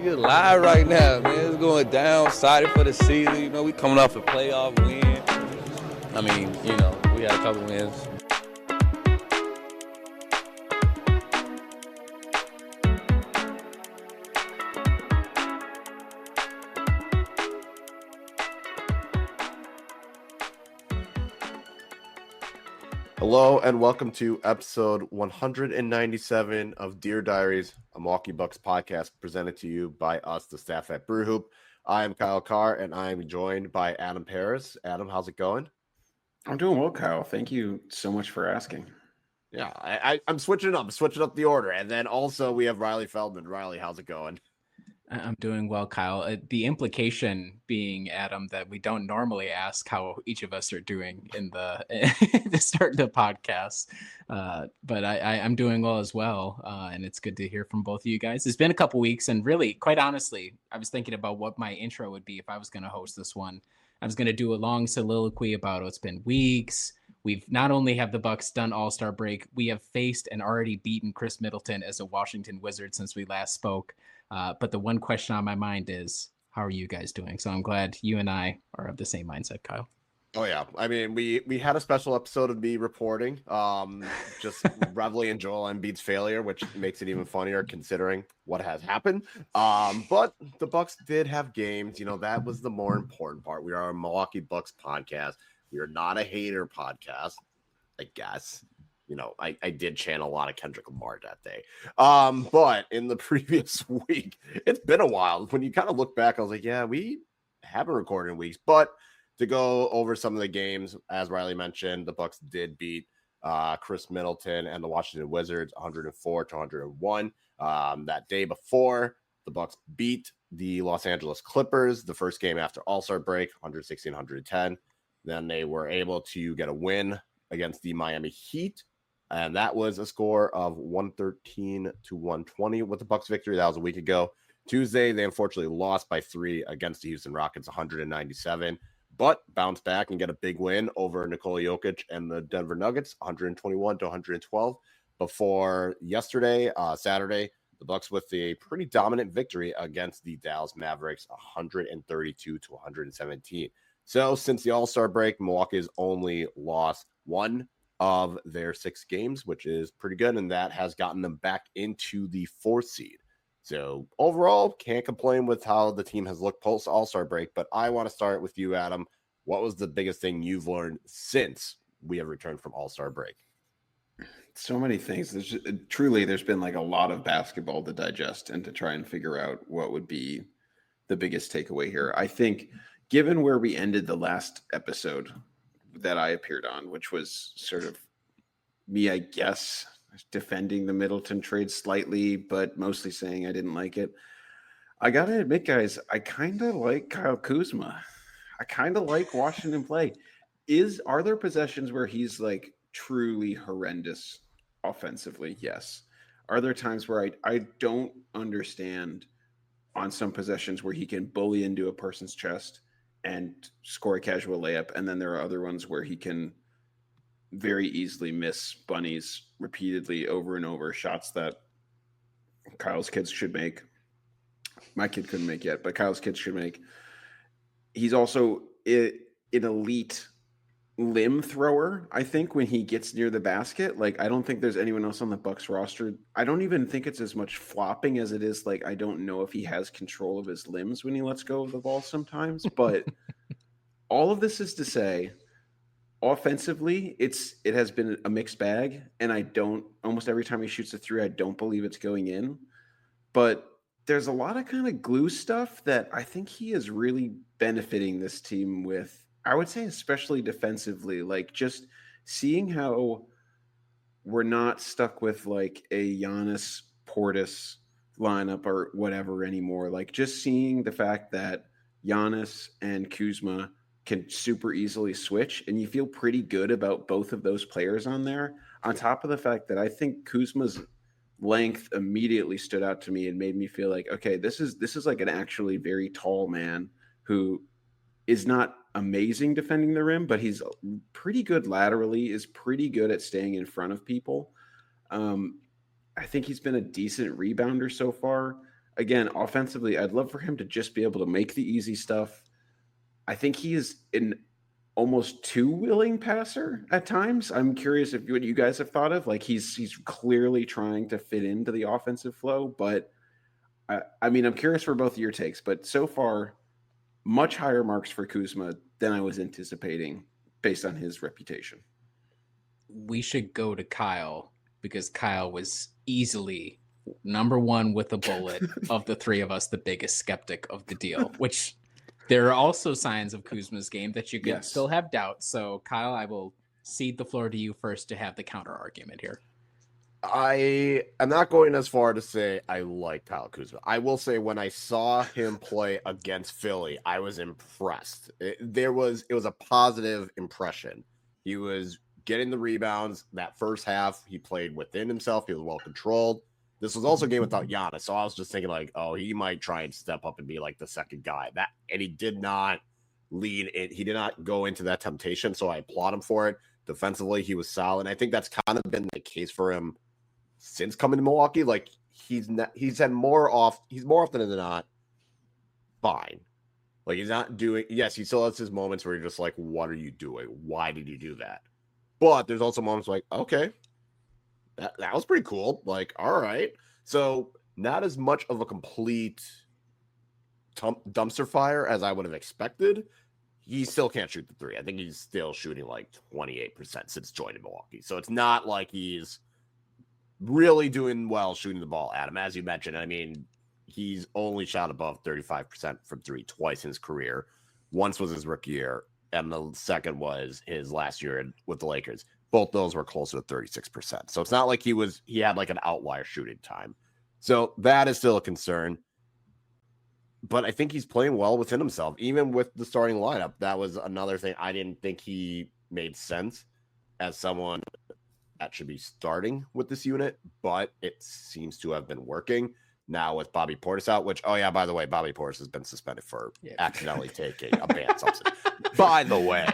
Nigga live right now, man. It's going down, excited for the season. You know, we coming off a playoff win. I mean, you know, we had a couple wins. Hello and welcome to episode 197 of Diaries, a Milwaukee Bucks podcast presented to you by us, the staff at Brewhoop. I am Kyle Carr and I am joined by Adam Paris. Adam, how's it going? I'm doing well, Kyle. Thank you so much for asking. Yeah, I'm switching up the order. And then also we have Riley Feldman. Riley, how's it going? I'm doing well, Kyle. The implication being, Adam, that we don't normally ask how each of us are doing in the to start the podcast, but I'm doing well as well, and it's good to hear from both of you guys. It's been a couple weeks, and really, quite honestly, I was thinking about what my intro would be if I was going to host this one. I was going to do a long soliloquy about it's been weeks. We've not only have the Bucks done All-Star break, we have faced and already beaten Chris Middleton as a Washington Wizard since we last spoke. But the one question on my mind is, how are you guys doing? So I'm glad you and I are of the same mindset, Kyle. Oh, yeah. I mean, we had a special episode of me reporting, just reveling in Joel Embiid's failure, which makes it even funnier considering what has happened. But the Bucks did have games. You know, that was the more important part. We are a Milwaukee Bucks podcast. We are not a hater podcast, I guess. You know, I did chant a lot of Kendrick Lamar that day. But in the previous week, it's been a while. When you kind of look back, I was like, yeah, we haven't recorded in weeks. But to go over some of the games, as Riley mentioned, the Bucks did beat Chris Middleton and the Washington Wizards 104-101. That day before, the Bucks beat the Los Angeles Clippers, the first game after All-Star break, 116-110. Then they were able to get a win against the Miami Heat. And that was a score of 113-120 with the Bucks victory. That was a week ago. Tuesday, they unfortunately lost by 3 against the Houston Rockets, 197, but bounced back and get a big win over Nikola Jokic and the Denver Nuggets, 121-112. Before yesterday, Saturday, the Bucks with a pretty dominant victory against the Dallas Mavericks, 132-117. So since the All-Star break, Milwaukee has only lost one of their 6 games, which is pretty good, and that has gotten them back into the 4th seed. So overall, can't complain with how the team has looked post All-Star break, but I want to start with you, Adam. What was the biggest thing you've learned since we have returned from All-Star break? So many things. There's been like a lot of basketball to digest and to try and figure out what would be the biggest takeaway here. I think given where we ended the last episode that I appeared on, which was sort of me, I guess, defending the Middleton trade slightly, but mostly saying I didn't like it. I got to admit, guys, I kind of like Kyle Kuzma. I kind of like watching him play. Are there possessions where he's like truly horrendous offensively? Yes. Are there times where I don't understand on some possessions where he can bully into a person's chest and score a casual layup, and then there are other ones where he can very easily miss bunnies repeatedly over and over, shots that Kyle's kids should make. My kid couldn't make yet, but Kyle's kids should make. He's also an elite limb thrower, I think, when he gets near the basket. Like, I don't think there's anyone else on the Bucks roster. I don't even think it's as much flopping as it is like, I don't know if he has control of his limbs when he lets go of the ball sometimes. But all of this is to say, offensively, it has been a mixed bag, and almost every time he shoots a 3, I don't believe it's going in. But there's a lot of kind of glue stuff that I think he is really benefiting this team with. I would say especially defensively, like just seeing how we're not stuck with like a Giannis Portis lineup or whatever anymore. Like just seeing the fact that Giannis and Kuzma can super easily switch, and you feel pretty good about both of those players on there. On top of the fact that I think Kuzma's length immediately stood out to me and made me feel like, okay, this is like an actually very tall man who is not amazing defending the rim, but he's pretty good laterally, is pretty good at staying in front of people. I think he's been a decent rebounder so far. again, offensively, I'd love for him to just be able to make the easy stuff. I think he is an almost too willing passer at times. I'm curious if what you guys have thought of. Like he's clearly trying to fit into the offensive flow, but I mean, I'm curious for both of your takes. But so far, much higher marks for Kuzma than I was anticipating based on his reputation. We should go to Kyle because Kyle was easily number one with a bullet of the three of us, the biggest skeptic of the deal, which there are also signs of Kuzma's game that you can still have doubts. So Kyle, I will cede the floor to you first to have the counter argument here. I am not going as far to say I like Kyle Kuzma. I will say when I saw him play against Philly, I was impressed. It was a positive impression. He was getting the rebounds. That first half, he played within himself. He was well controlled. This was also a game without Giannis, so I was just thinking like, oh, he might try and step up and be like the second guy. And he did not lead it. He did not go into that temptation, so I applaud him for it. Defensively, he was solid. I think that's kind of been the case for him since coming to Milwaukee. Like he's more often than not fine. Like he's not doing, yes, he still has his moments where you're just like, what are you doing? Why did you do that? But there's also moments like, okay, that was pretty cool. Like, all right. So not as much of a complete dumpster fire as I would have expected. He still can't shoot the three. I think he's still shooting like 28% since joining Milwaukee. So it's not like he's really doing well shooting the ball, Adam. As you mentioned, I mean, he's only shot above 35% from three twice in his career. Once was his rookie year, and the second was his last year with the Lakers. Both those were closer to 36%. So it's not like he had like an outlier shooting time. So that is still a concern. But I think he's playing well within himself, even with the starting lineup. That was another thing. I didn't think he made sense as someone that should be starting with this unit, but it seems to have been working now with Bobby Portis out, which, oh yeah, by the way, Bobby Portis has been suspended for accidentally taking a banned substance. By the way,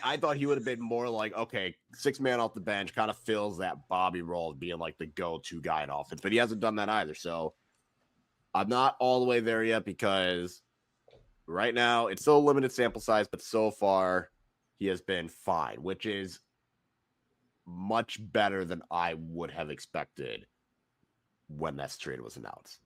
I thought he would have been more like, okay, 6-man off the bench, kind of fills that Bobby role of being like the go-to guy in offense, but he hasn't done that either. So I'm not all the way there yet because right now it's still a limited sample size, but so far he has been fine, which is much better than I would have expected when that trade was announced.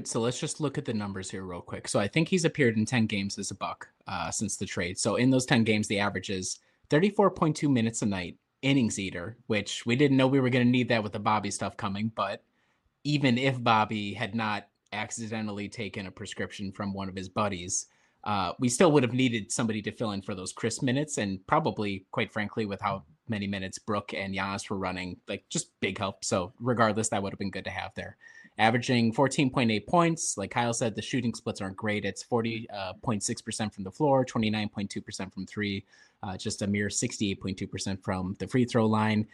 So let's just look at the numbers here real quick. So I think he's appeared in 10 games as a Buck since the trade. So in those 10 games, the average is 34.2 minutes a night, innings eater, which we didn't know we were going to need that with the Bobby stuff coming. But even if Bobby had not accidentally taken a prescription from one of his buddies, we still would have needed somebody to fill in for those crisp minutes, and probably, quite frankly, with how many minutes Brooke and Giannis were running, like just big help. So regardless, that would have been good to have there. Averaging 14.8 points. Like Kyle said, the shooting splits aren't great. It's 40.6% from the floor, 29.2% from three, just a mere 68.2% from the free throw line.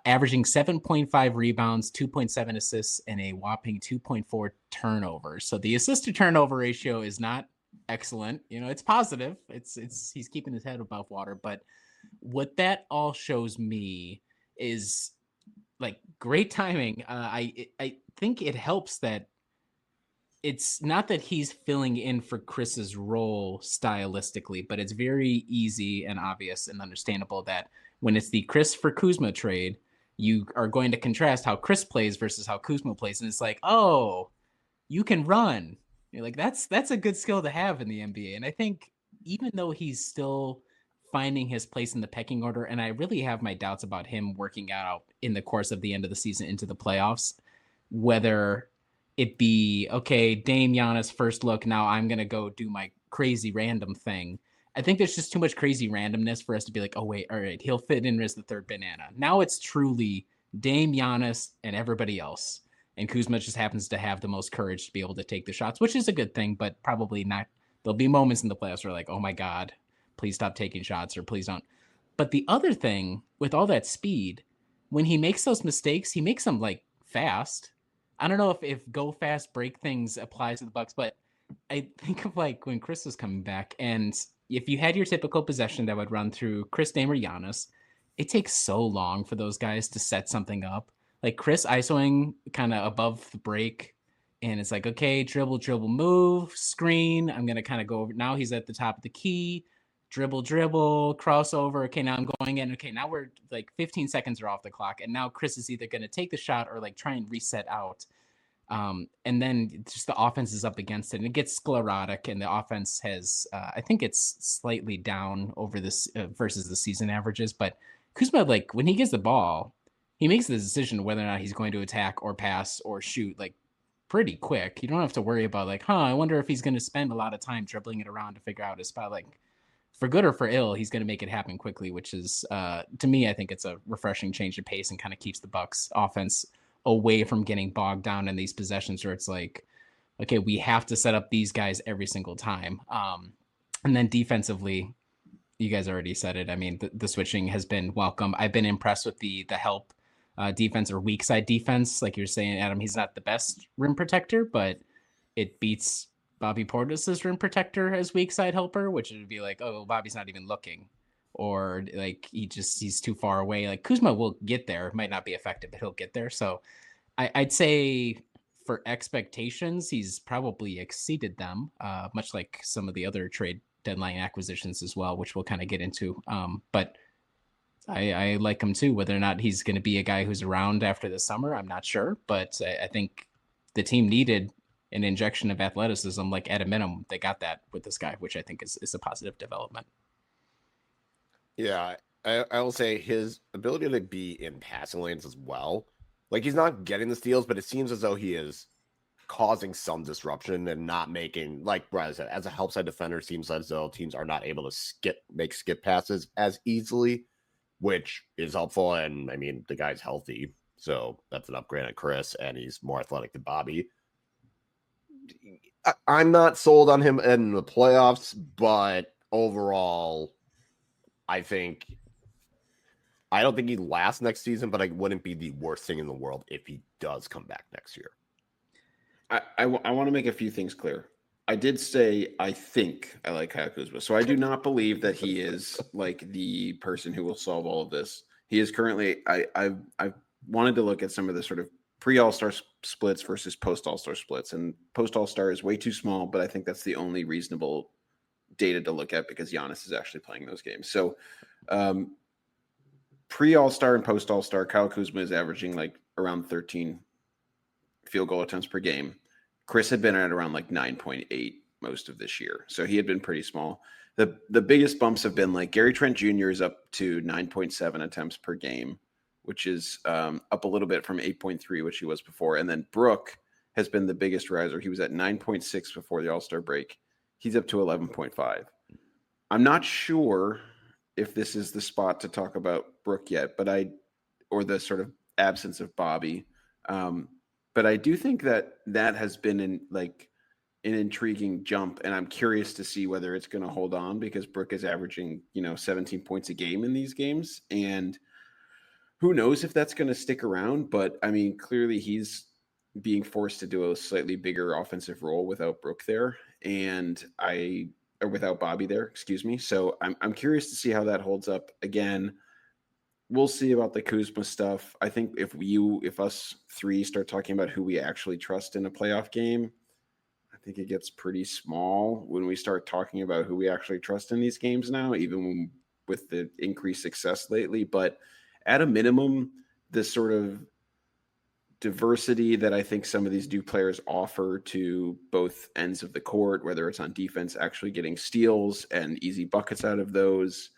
Averaging 7.5 rebounds, 2.7 assists, and a whopping 2.4 turnovers. So the assist to turnover ratio is not excellent. You know, it's positive. He's keeping his head above water. But what that all shows me is like great timing. I think it helps that it's not that he's filling in for Chris's role stylistically, but it's very easy and obvious and understandable that when it's the Chris for Kuzma trade, you are going to contrast how Chris plays versus how Kuzma plays. And it's like, oh, you can run. You're like, that's a good skill to have in the NBA. And I think even though he's still finding his place in the pecking order, and I really have my doubts about him working out in the course of the end of the season into the playoffs, whether it be, okay, Dame Giannis first look, now I'm going to go do my crazy random thing. I think there's just too much crazy randomness for us to be like, oh, wait, all right, he'll fit in as the third banana. Now it's truly Dame, Giannis, and everybody else. And Kuzma just happens to have the most courage to be able to take the shots, which is a good thing, but probably not. There'll be moments in the playoffs where like, oh my God, please stop taking shots or please don't. But the other thing with all that speed, when he makes those mistakes, he makes them like fast. I don't know if go fast, break things applies to the Bucks, but I think of like when Chris was coming back, and if you had your typical possession that would run through Chris, Dame, or Giannis, it takes so long for those guys to set something up. like Chris isoing kind of above the break. And it's like, okay, dribble, move, screen. I'm going to kind of go over. Now he's at the top of the key. Dribble, crossover. Okay, now I'm going in. Okay, now we're like 15 seconds are off the clock. And now Chris is either going to take the shot or like try and reset out. And then just the offense is up against it. And it gets sclerotic. And the offense has, I think it's slightly down over this versus the season averages. But Kuzma, like when he gets the ball, he makes the decision whether or not he's going to attack or pass or shoot. Like, pretty quick. You don't have to worry about like, I wonder if he's going to spend a lot of time dribbling it around to figure out his spot. Like for good or for ill, he's going to make it happen quickly, which is to me, I think it's a refreshing change of pace and kind of keeps the Bucks offense away from getting bogged down in these possessions where it's like, okay, we have to set up these guys every single time. And then defensively, you guys already said it. I mean, the switching has been welcome. I've been impressed with the help defense or weak side defense. Like you're saying, Adam, he's not the best rim protector, but it beats Bobby Portis' rim protector as weak side helper, which would be like, oh, Bobby's not even looking. Or like he's too far away. Like Kuzma will get there. Might not be effective, but he'll get there. So I'd say for expectations, he's probably exceeded them, much like some of the other trade deadline acquisitions as well, which we'll kind of get into. But I like him too. Whether or not he's going to be a guy who's around after the summer, I'm not sure. But I think the team needed an injection of athleticism. Like at a minimum, they got that with this guy, which I think is a positive development. Yeah, I will say his ability to be in passing lanes as well. Like he's not getting the steals, but it seems as though he is causing some disruption and not making, like Brad said, as a help side defender, seems as though teams are not able to make skip passes as easily, which is helpful. And I mean, the guy's healthy, so that's an upgrade on Chris, and he's more athletic than Bobby. I'm not sold on him in the playoffs, but overall, I don't think he lasts next season, but it wouldn't be the worst thing in the world if he does come back next year. I want to make a few things clear. I did say I think I like Kyle Kuzma, so I do not believe that he is like the person who will solve all of this. He is currently. I've wanted to look at some of the sort of pre-All-Star splits versus post-All-Star splits, and post-All-Star is way too small, but I think that's the only reasonable data to look at because Giannis is actually playing those games. So pre-All-Star and post-All-Star, Kyle Kuzma is averaging like around 13 field goal attempts per game. Chris had been at around like 9.8 most of this year. So he had been pretty small. The biggest bumps have been like Gary Trent Jr. is up to 9.7 attempts per game, which is up a little bit from 8.3, which he was before. And then Brook has been the biggest riser. He was at 9.6 before the All-Star break. He's up to 11.5. I'm not sure if this is the spot to talk about Brook yet, or the sort of absence of Bobby. But I do think that has been an intriguing jump, and I'm curious to see whether it's going to hold on because Brook is averaging, 17 points a game in these games, and who knows if that's going to stick around. But I mean, clearly he's being forced to do a slightly bigger offensive role without Brook there, or without Bobby there, excuse me. So I'm curious to see how that holds up. Again, we'll see about the Kuzma stuff. I think if us three start talking about who we actually trust in a playoff game, I think it gets pretty small when we start talking about who we actually trust in these games now, even with the increased success lately. But at a minimum, this sort of diversity that I think some of these new players offer to both ends of the court, whether it's on defense, actually getting steals and easy buckets out of those,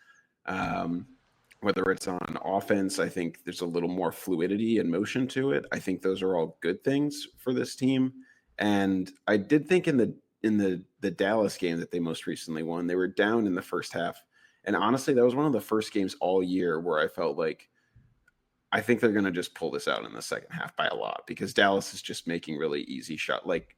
whether it's on offense, I think there's a little more fluidity and motion to it. I think those are all good things for this team. And I did think in the Dallas game that they most recently won, they were down in the first half. And honestly, that was one of the first games all year where I felt like I think they're going to just pull this out in the second half by a lot because Dallas is just making really easy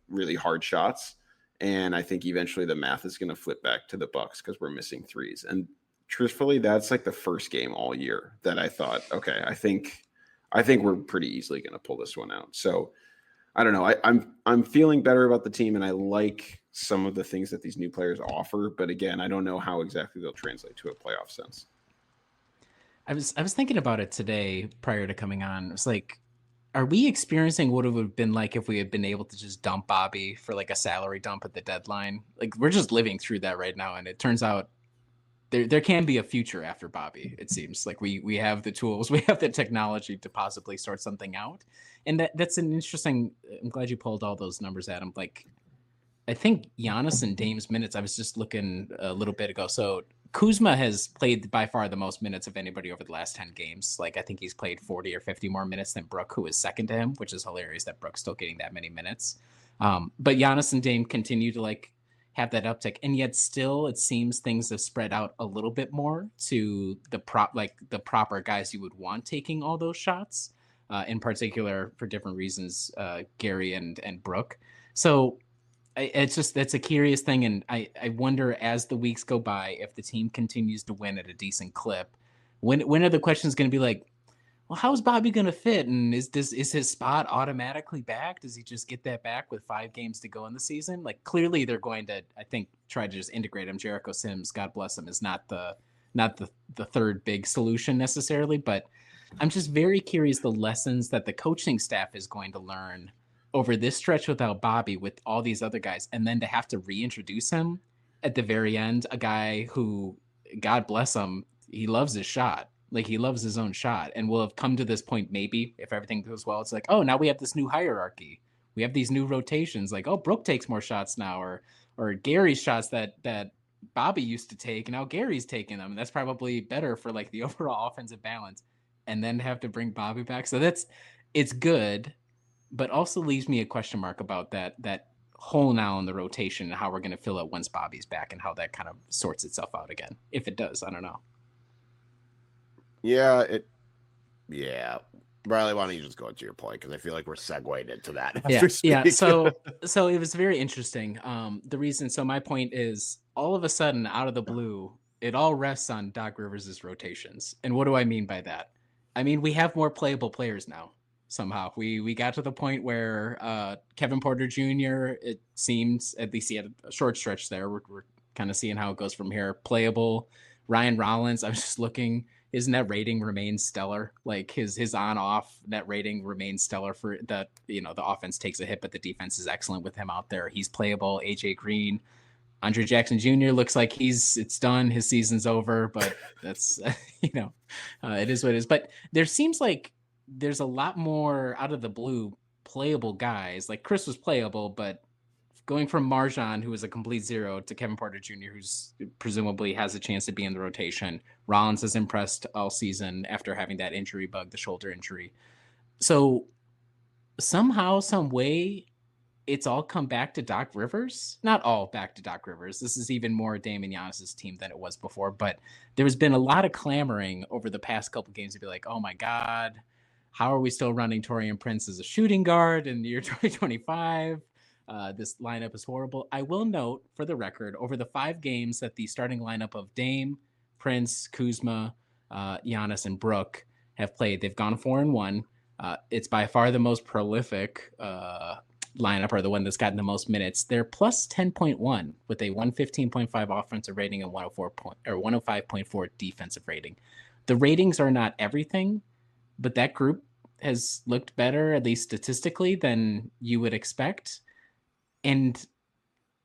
really hard shots. And I think eventually the math is going to flip back to the Bucks because we're missing threes. And truthfully, that's like the first game all year that I thought, okay, I think we're pretty easily going to pull this one out. So I don't know. I'm feeling better about the team, and I like some of the things that these new players offer. But again, I don't know how exactly they'll translate to a playoff sense. I was thinking about it today prior to coming on. It was like, are we experiencing what it would have been like if we had been able to just dump Bobby for like a salary dump at the deadline? Like we're just living through that right now, and it turns out there can be a future after Bobby. It seems like we have the tools, we have the technology to possibly sort something out, and that's an interesting. I'm glad you pulled all those numbers, Adam. Like I think Giannis and Dame's minutes. I was just looking a little bit ago. So Kuzma has played by far the most minutes of anybody over the last 10 games. Like I think he's played 40 or 50 more minutes than Brook, who is second to him, which is hilarious that Brook's still getting that many minutes. But Giannis and Dame continue to like have that uptick, and yet still it seems things have spread out a little bit more to the proper guys you would want taking all those shots, in particular for different reasons, Gary and Brook. So it's a curious thing, and I wonder as the weeks go by if the team continues to win at a decent clip, when are the questions going to be like, well, how's Bobby going to fit, and is his spot automatically back? Does he just get that back with 5 games to go in the season? Like clearly they're going to, I think, try to just integrate him. Jericho Sims, God bless him, is not the third big solution necessarily, but I'm just very curious the lessons that the coaching staff is going to learn over this stretch without Bobby, with all these other guys, and then to have to reintroduce him at the very end, a guy who, God bless him, he loves his shot. Like he loves his own shot, and we'll have come to this point maybe if everything goes well. It's like, oh, now we have this new hierarchy. We have these new rotations. Like, oh, Brook takes more shots now, or Gary's shots that Bobby used to take, and now Gary's taking them. And that's probably better for like the overall offensive balance. And then have to bring Bobby back. So it's good, but also leaves me a question mark about that hole now in the rotation and how we're going to fill it once Bobby's back and how that kind of sorts itself out again. If it does, I don't know. Yeah. Riley, why don't you just go into your point? Because I feel like we're segueing into that. Yeah. So it was very interesting. The reason, so my point is all of a sudden out of the blue, it all rests on Doc Rivers' rotations. And what do I mean by that? I mean, we have more playable players now. Somehow we got to the point where Kevin Porter Jr., it seems, at least he had a short stretch there. We're kind of seeing how it goes from here. Playable. Ryan Rollins, I was just looking, his net rating remains stellar. Like his on-off net rating remains stellar for that. The offense takes a hit, but the defense is excellent with him out there. He's playable. AJ Green, Andre Jackson Jr. looks like it's done. His season's over, but that's, it is what it is. But there seems like there's a lot more out of the blue playable guys. Like Chris was playable, but going from Marjan, who was a complete zero, to Kevin Porter Jr., who's presumably has a chance to be in the rotation. Rollins has impressed all season after having that injury bug, the shoulder injury. So somehow, some way, it's all come back to Doc Rivers. Not all back to Doc Rivers. This is even more Dame and Giannis's team than it was before. But there's been a lot of clamoring over the past couple games to be like, oh my God, how are we still running Taurean Prince as a shooting guard in the year 2025? This lineup is horrible. I will note, for the record, over the 5 games that the starting lineup of Dame, Prince, Kuzma, Giannis, and Brook have played, they've gone 4-1. It's by far the most prolific lineup, or the one that's gotten the most minutes. They're plus 10.1 with a 115.5 offensive rating and 105.4 defensive rating. The ratings are not everything, but that group has looked better, at least statistically, than you would expect. And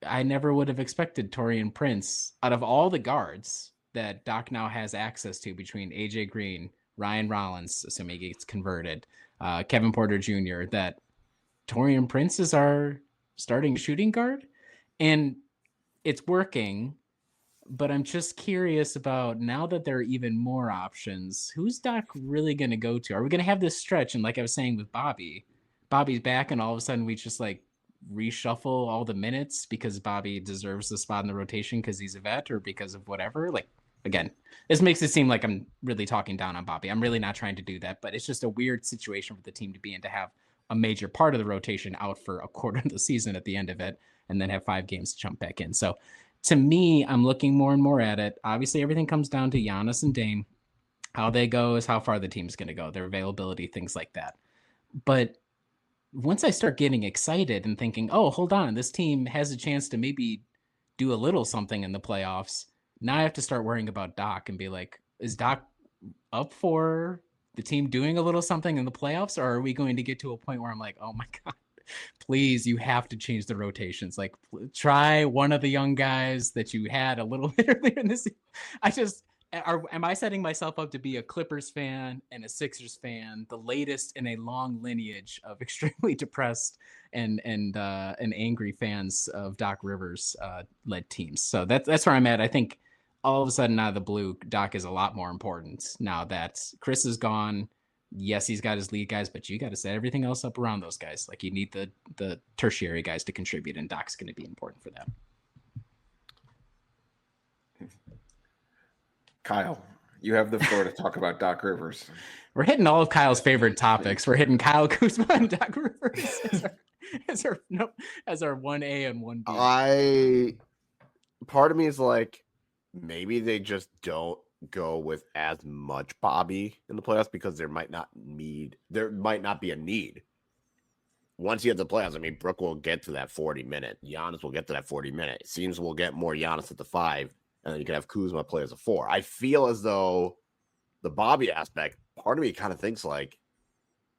I never would have expected Taurean Prince, out of all the guards that Doc now has access to between AJ Green, Ryan Rollins, assuming he gets converted, Kevin Porter Jr., that Taurean Prince is our starting shooting guard. And it's working, but I'm just curious about, now that there are even more options, who's Doc really going to go to? Are we going to have this stretch? And like I was saying with Bobby's back, and all of a sudden we just like reshuffle all the minutes because Bobby deserves the spot in the rotation because he's a vet or because of whatever. Like, again, this makes it seem like I'm really talking down on Bobby. I'm really not trying to do that, but it's just a weird situation for the team to be in, to have a major part of the rotation out for a quarter of the season at the end of it, and then have 5 games to jump back in. So to me, I'm looking more and more at it. Obviously, everything comes down to Giannis and Dame. How they go is how far the team's going to go, their availability, things like that. But once I start getting excited and thinking, oh, hold on, this team has a chance to maybe do a little something in the playoffs, now I have to start worrying about Doc and be like, is Doc up for the team doing a little something in the playoffs, or are we going to get to a point where I'm like, oh my God, please, you have to change the rotations. Like, try one of the young guys that you had a little bit earlier in this. Am I setting myself up to be a Clippers fan and a Sixers fan, the latest in a long lineage of extremely depressed and angry fans of Doc Rivers led teams? So that's where I'm at. I think all of a sudden, out of the blue, Doc is a lot more important now that Chris is gone. Yes, he's got his lead guys, but you got to set everything else up around those guys. Like, you need the tertiary guys to contribute, and Doc's going to be important for that. Kyle, you have the floor to talk about Doc Rivers. We're hitting all of Kyle's favorite topics. We're hitting Kyle Kuzma and Doc Rivers as our 1A and 1B. Part of me is like, maybe they just don't go with as much Bobby in the playoffs because there might not be a need. Once you get to the playoffs, I mean, Brook will get to that 40-minute. Giannis will get to that 40-minute. It seems we'll get more Giannis at the 5, and then you can have Kuzma play as a 4. I feel as though the Bobby aspect, part of me kind of thinks like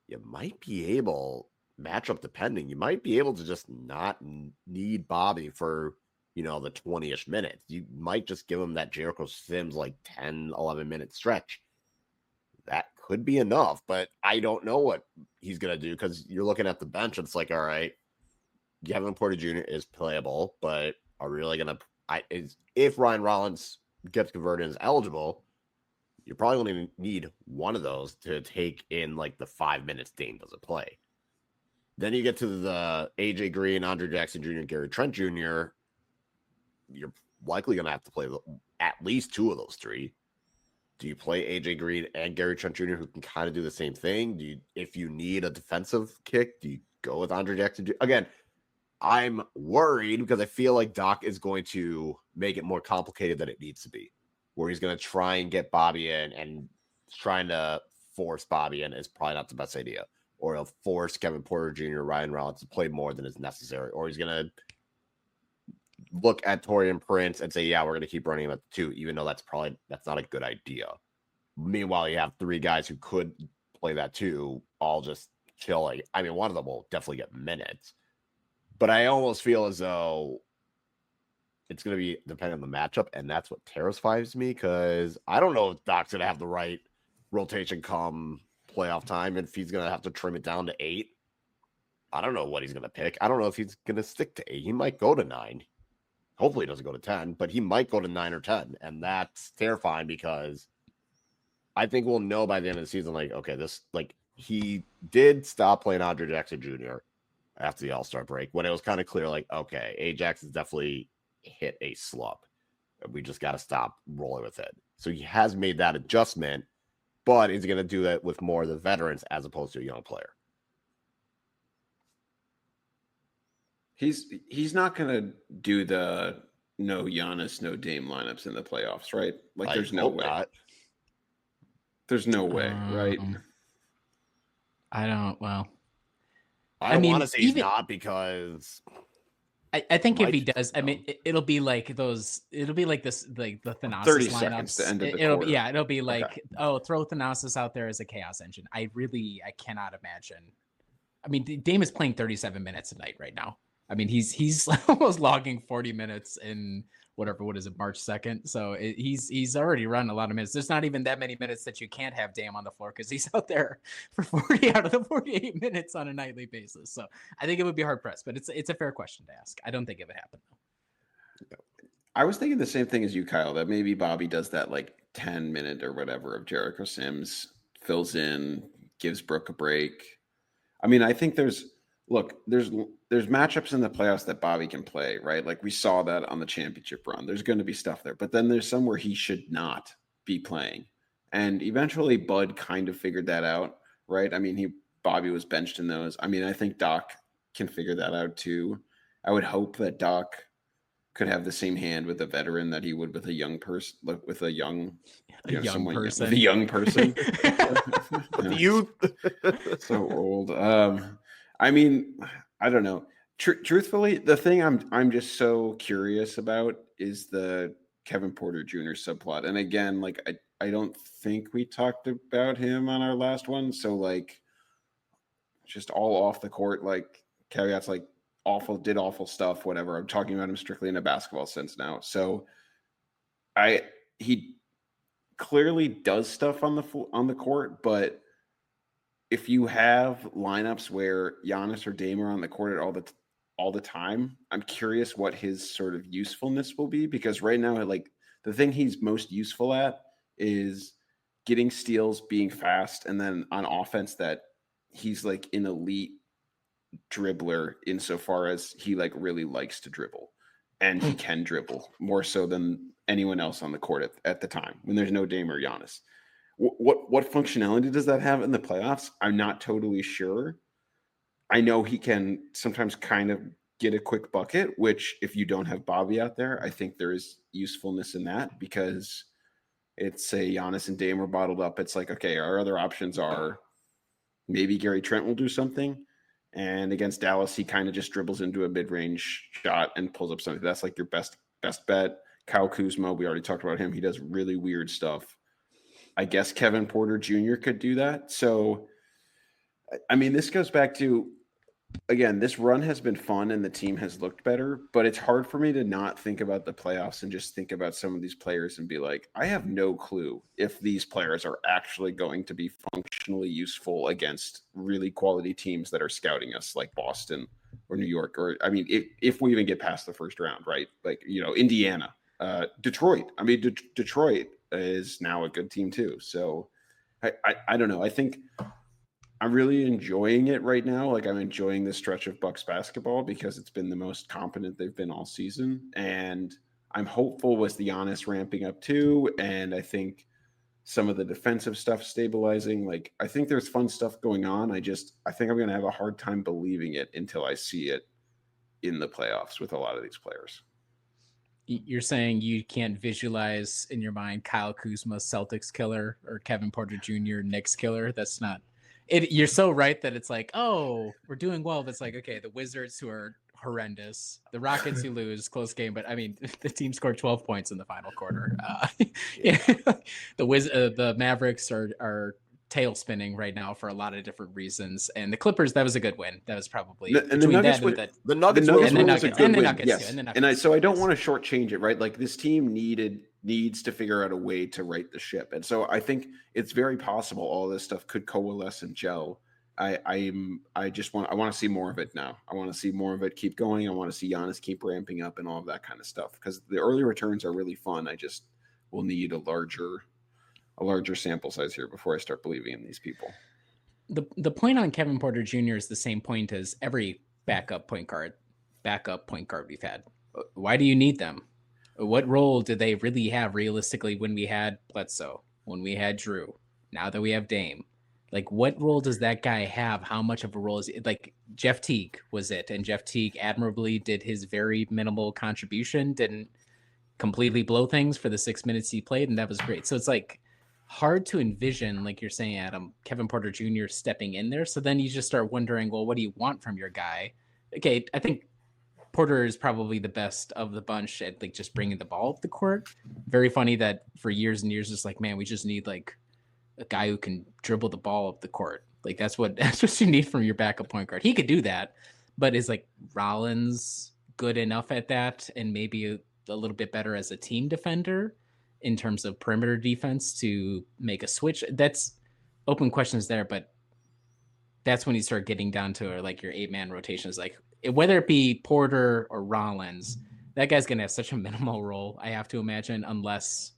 you might be able, matchup depending, you might be able to just not need Bobby for, the 20-ish minutes. You might just give him that Jericho Sims like 10, 11-minute stretch. That could be enough, but I don't know what he's going to do because you're looking at the bench and it's like, all right, Kevin Porter Jr. is playable, but are we really going to if Ryan Rollins gets converted and is eligible, you're probably going to need one of those to take in like the 5 minutes Dame doesn't play. Then you get to the AJ Green, Andre Jackson Jr., Gary Trent Jr., you're likely going to have to play at least 2 of those 3. Do you play AJ Green and Gary Trent Jr., who can kind of do the same thing? If you need a defensive kick, do you go with Andre Jackson Jr.? Again, I'm worried because I feel like Doc is going to make it more complicated than it needs to be, where he's going to try and get Bobby in, and trying to force Bobby in is probably not the best idea. Or he'll force Kevin Porter Jr., Ryan Rollins to play more than is necessary. Or he's going to look at Taurean Prince and say, yeah, we're going to keep running him at 2, even though that's not a good idea. Meanwhile, you have 3 guys who could play that 2, all just chilling. I mean, one of them will definitely get minutes, but I almost feel as though it's going to be dependent on the matchup, and that's what terrifies me because I don't know if Doc's going to have the right rotation come playoff time, and if he's going to have to trim it down to 8. I don't know what he's going to pick. I don't know if he's going to stick to 8. He might go to 9. Hopefully he doesn't go to 10, but he might go to 9 or 10. And that's terrifying because I think we'll know by the end of the season, like, okay, he did stop playing Andre Jackson Jr. after the All-Star break when it was kind of clear, like, okay, Ajax has definitely hit a slump. We just got to stop rolling with it. So he has made that adjustment, but is he going to do that with more of the veterans as opposed to a young player? He's not going to do the no Giannis, no Dame lineups in the playoffs, right? Like, there's no way. Not. There's no way, right? I don't. Well, I want to say he's not because I think if he does, I mean, it'll be like those. It'll be like this, like the Thanasis 30 lineups. Seconds to end of the quarter. It'll be like, okay, oh, throw Thanasis out there as a chaos engine. I cannot imagine. I mean, Dame is playing 37 minutes a night right now. I mean, he's almost logging 40 minutes in what is it, March 2nd? So he's already run a lot of minutes. There's not even that many minutes that you can't have Dame on the floor because he's out there for 40 out of the 48 minutes on a nightly basis. So I think it would be hard pressed, but it's a fair question to ask. I don't think it would happen though. I was thinking the same thing as you, Kyle, that maybe Bobby does that like 10-minute or whatever of Jericho Sims, fills in, gives Brook a break. I mean, I think there's matchups in the playoffs that Bobby can play, right? Like we saw that on the championship run. There's going to be stuff there, but then there's some where he should not be playing. And eventually Bud kind of figured that out, right? I mean, Bobby was benched in those. I mean, I think Doc can figure that out too. I would hope that Doc could have the same hand with a veteran that he would with a young person, like with a young person. With a young person. Youth. So old. I mean, I don't know. Truthfully, the thing I'm just so curious about is the Kevin Porter Jr. subplot. And again, like I don't think we talked about him on our last one. So like just all off the court, like caveats, like did awful stuff, whatever. I'm talking about him strictly in a basketball sense now. So he clearly does stuff on the court, but if you have lineups where Giannis or Dame are on the court all the time, I'm curious what his sort of usefulness will be, because right now, like the thing he's most useful at is getting steals, being fast, and then on offense that he's like an elite dribbler insofar as he like really likes to dribble, and he can dribble more so than anyone else on the court at the time when there's no Dame or Giannis. What functionality does that have in the playoffs? I'm not totally sure. I know he can sometimes kind of get a quick bucket, which if you don't have Bobby out there, I think there is usefulness in that, because it's say Giannis and Dame are bottled up. It's like, okay, our other options are maybe Gary Trent will do something. And against Dallas, he kind of just dribbles into a mid-range shot and pulls up something. That's like your best bet. Kyle Kuzma, we already talked about him. He does really weird stuff. I guess Kevin Porter Jr. could do that. So, I mean, this goes back to, again, this run has been fun and the team has looked better, but it's hard for me to not think about the playoffs and just think about some of these players and be like, I have no clue if these players are actually going to be functionally useful against really quality teams that are scouting us, like Boston or New York, or, I mean, if we even get past the first round, right? Like, you know, Indiana, Detroit. I mean, Detroit is now a good team too. So I don't know. I think I'm really enjoying it right now. Like, I'm enjoying this stretch of Bucks basketball because it's been the most competent they've been all season. And I'm hopeful with the Giannis ramping up too. And I think some of the defensive stuff stabilizing. Like, I think there's fun stuff going on. I think I'm going to have a hard time believing it until I see it in the playoffs with a lot of these players. You're saying you can't visualize in your mind Kyle Kuzma, Celtics killer, or Kevin Porter Jr., Knicks killer. That's not it. You're so right that it's like, oh, we're doing well. But it's like, okay, the Wizards, who are horrendous, the Rockets, who lose close game, but I mean, the team scored 12 points in the final quarter. The Mavericks are tail spinning right now for a lot of different reasons, and the Clippers, that was a good win. That was probably and the Nuggets. The Nuggets was a good win. Yes, so I don't want to shortchange it, right? Like, this team needs to figure out a way to right the ship, and so I think it's very possible all this stuff could coalesce and gel. I want to see more of it now. I want to see more of it keep going. I want to see Giannis keep ramping up and all of that kind of stuff, because the early returns are really fun. I just will need a larger sample size here before I start believing in these people. The point on Kevin Porter Jr. is the same point as every backup point guard we've had. Why do you need them? What role do they really have realistically when we had Bledsoe, when we had Drew, now that we have Dame? Like, what role does that guy have? How much of a role is it? Like, Jeff Teague was it, and Jeff Teague admirably did his very minimal contribution, didn't completely blow things for the 6 minutes he played, and that was great. So it's like hard to envision, like you're saying, Adam, Kevin Porter Jr. stepping in there. So then you just start wondering, well, what do you want from your guy? Okay, I think Porter is probably the best of the bunch at like just bringing the ball up the court. Very funny that for years and years, it's like, man, we just need like a guy who can dribble the ball up the court. Like, that's what you need from your backup point guard. He could do that, but is like Rollins good enough at that, and maybe a little bit better as a team defender in terms of perimeter defense to make a switch? That's open questions there, but that's when you start getting down to like your 8-man rotations. Like, whether it be Porter or Rollins, that guy's going to have such a minimal role, I have to imagine, unless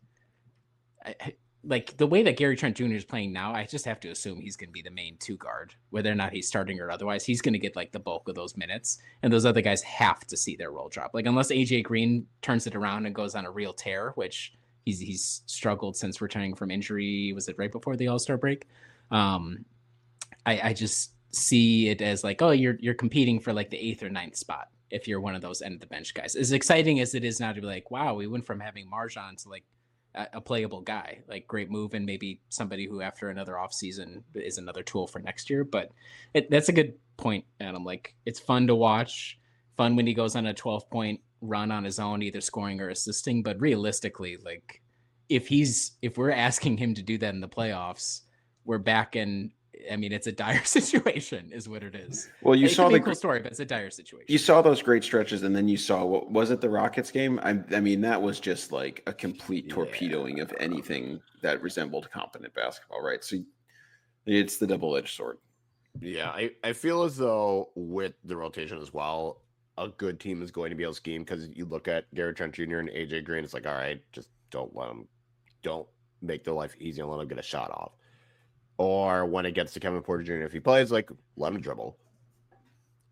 like the way that Gary Trent Jr. is playing now, I just have to assume he's going to be the main 2 guard, whether or not he's starting or otherwise. He's going to get like the bulk of those minutes, and those other guys have to see their role drop. Like, unless AJ Green turns it around and goes on a real tear, which he's struggled since returning from injury. Was it right before the All-Star break? I just see it as like, oh, you're competing for like the 8th or 9th spot if you're one of those end of the bench guys. As exciting as it is now to be like, wow, we went from having Marjan to like a playable guy, like great move, and maybe somebody who after another offseason is another tool for next year. But that's a good point, Adam. Like, it's fun to watch, fun when he goes on a 12-point run on his own, either scoring or assisting. But realistically, like, if we're asking him to do that in the playoffs, we're back in. I mean, it's a dire situation, is what it is. Well, you saw the the cool story, but it's a dire situation. You saw those great stretches, and then you saw what was it? The Rockets game. I mean, that was just like a complete torpedoing of anything that resembled competent basketball, right? So it's the double-edged sword. Yeah, I feel as though with the rotation as well, a good team is going to be able to scheme because you look at Gary Trent Jr. and AJ Green, it's like, all right, just don't make their life easy and let them get a shot off. Or when it gets to Kevin Porter Jr., if he plays, like, let him dribble.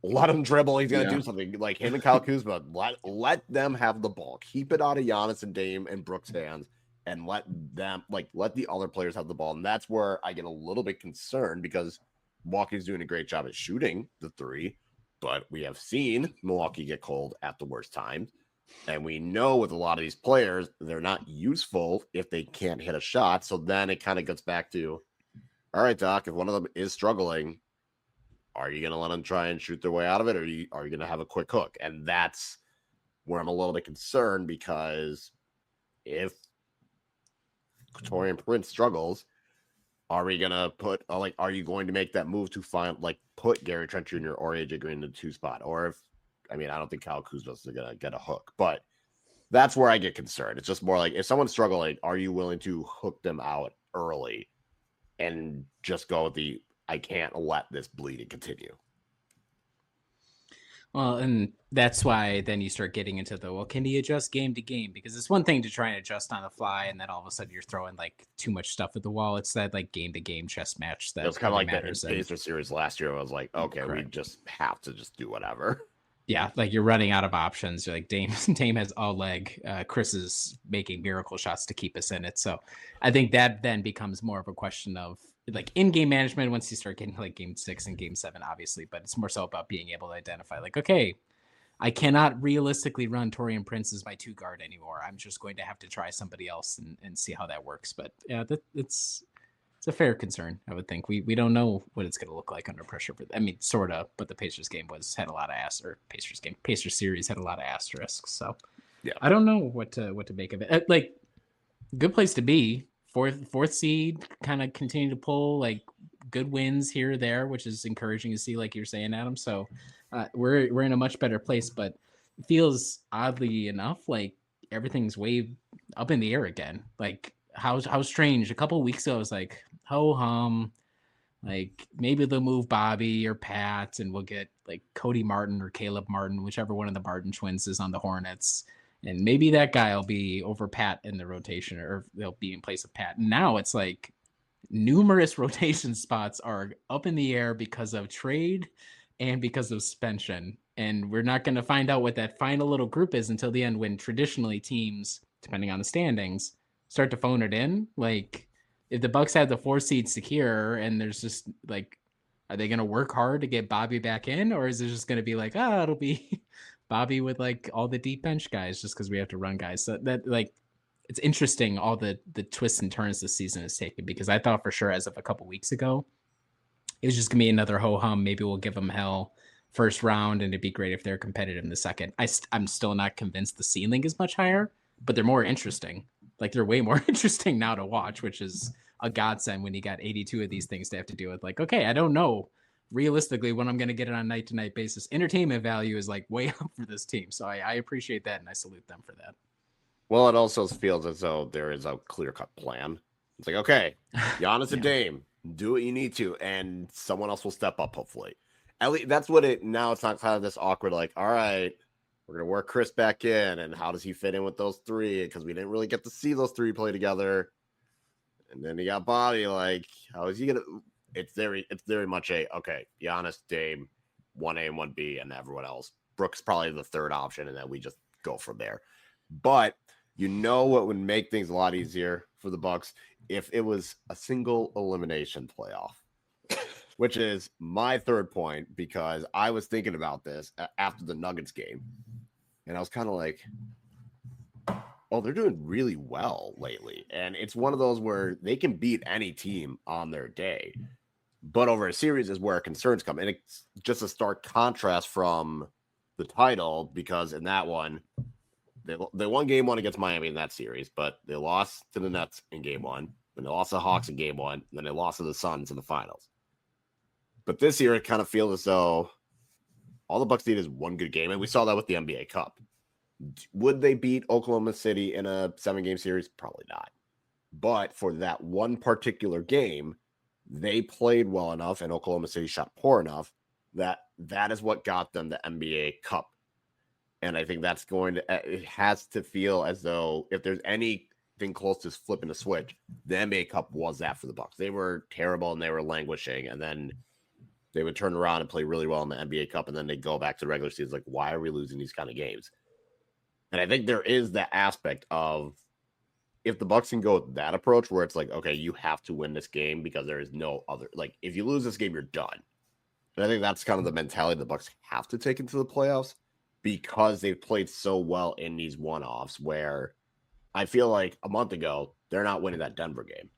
Let him dribble. He's going to do something. Like him and Kyle Kuzma, let them have the ball. Keep it out of Giannis and Dame and Brooks' hands and let the other players have the ball. And that's where I get a little bit concerned because Milwaukee's doing a great job at shooting the three, but we have seen Milwaukee get cold at the worst times. And we know with a lot of these players, they're not useful if they can't hit a shot. So then it kind of gets back to, all right, Doc, if one of them is struggling, are you going to let them try and shoot their way out of it, or are you going to have a quick hook? And that's where I'm a little bit concerned because if Taurean Prince struggles, are we going to are you going to make that move to put Gary Trent Jr. or AJ Green in the 2 spot? Or I don't think Kyle Kuzma is going to get a hook, but that's where I get concerned. It's just more like if someone's struggling, are you willing to hook them out early and just go with I can't let this bleed and continue. Well, and that's why then you start getting into can he adjust game to game? Because it's one thing to try and adjust on the fly, and then all of a sudden you're throwing too much stuff at the wall. It's that game to game chess match that it was kind of like matters. That in Pacers series last year. I was like, okay, correct. We just have to just do whatever. Yeah, you're running out of options. You're like Dame has all leg. Chris is making miracle shots to keep us in it. So I think that then becomes more of a question of in-game management once you start getting game 6 and game 7, obviously, but it's more so about being able to identify okay, I cannot realistically run Taurean Prince as my 2 guard anymore. I'm just going to have to try somebody else and see how that works. But yeah, it's a fair concern, I would think. We don't know what it's going to look like under pressure. Sort of, but the Pacers game had a lot of Pacers series had a lot of asterisks. So yeah, I don't know what to make of it. Good place to be. Fourth seed, kind of continue to pull good wins here or there, which is encouraging to see, like you're saying, Adam. So we're in a much better place, but it feels oddly enough like everything's way up in the air again. How strange. A couple of weeks ago, I was like, ho hum, maybe they'll move Bobby or Pat, and we'll get Cody Martin or Caleb Martin, whichever one of the Martin twins is on the Hornets. And maybe that guy will be over Pat in the rotation, or they'll be in place of Pat. And now it's numerous rotation spots are up in the air because of trade and because of suspension. And we're not going to find out what that final little group is until the end, when traditionally teams, depending on the standings, start to phone it in. If the Bucks have the 4 seed secure and there's just are they going to work hard to get Bobby back in? Or is it just going to be it'll be Bobby with all the deep bench guys just because we have to run guys? So that it's interesting all the twists and turns this season has taken, because I thought for sure as of a couple weeks ago it was just gonna be another ho hum. Maybe we'll give them hell first round and it'd be great if they're competitive in the second. I'm still not convinced the ceiling is much higher, but they're more interesting. They're way more interesting now to watch, which is a godsend when you got 82 of these things to have to deal with. Okay, I don't know realistically when I'm going to get it on a night-to-night basis. Entertainment value is way up for this team. So I appreciate that, and I salute them for that. Well, it also feels as though there is a clear-cut plan. It's okay, Giannis and Dame, do what you need to, and someone else will step up, hopefully. At least that's what now it's not kind of this awkward, all right, we're going to work Chris back in, and how does he fit in with those 3? Because we didn't really get to see those 3 play together. And then you got Bobby, how is he going to... It's very much okay, Giannis, Dame, 1A and 1B, and everyone else. Brooks probably the 3rd option, and then we just go from there. But what would make things a lot easier for the Bucks if it was a single elimination playoff, which is my 3rd point, because I was thinking about this after the Nuggets game, and I was kind of they're doing really well lately. And it's one of those where they can beat any team on their day. But over a series is where concerns come. And it's just a stark contrast from the title, because in that one, They won game 1 against Miami in that series, but they lost to the Nets in game 1. Then they lost to the Hawks in game 1. And then they lost to the Suns in the finals. But this year, it kind of feels as though all the Bucks need is one good game, and we saw that with the NBA Cup. Would they beat Oklahoma City in a 7-game series? Probably not. But for that one particular game, they played well enough, and Oklahoma City shot poor enough that is what got them the NBA Cup. And I think that's it has to feel as though if there's anything close to flipping a switch, the NBA Cup was that for the Bucks. They were terrible and they were languishing, and then they would turn around and play really well in the NBA Cup, and then they go back to the regular season. Like, why are we losing these kind of games? And I think there is that aspect of if the Bucks can go with that approach where it's like, okay, you have to win this game because there is no other, like, if you lose this game, you're done. And I think that's kind of the mentality the Bucks have to take into the playoffs because they've played so well in these one-offs where I feel like a month ago, they're not winning that Denver game.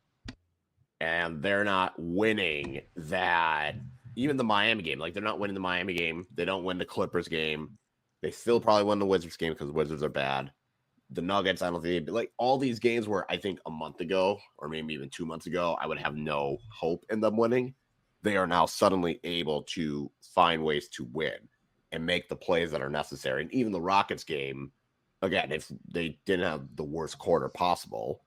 And they're not winning that, even the Miami game. Like, they're not winning the Miami game. They don't win the Clippers game. They still probably win the Wizards game because the Wizards are bad. The Nuggets, I don't think, like all these games where I think a month ago or maybe even 2 months ago, I would have no hope in them winning. They are now suddenly able to find ways to win and make the plays that are necessary. And even the Rockets game, again, if they didn't have the worst quarter possible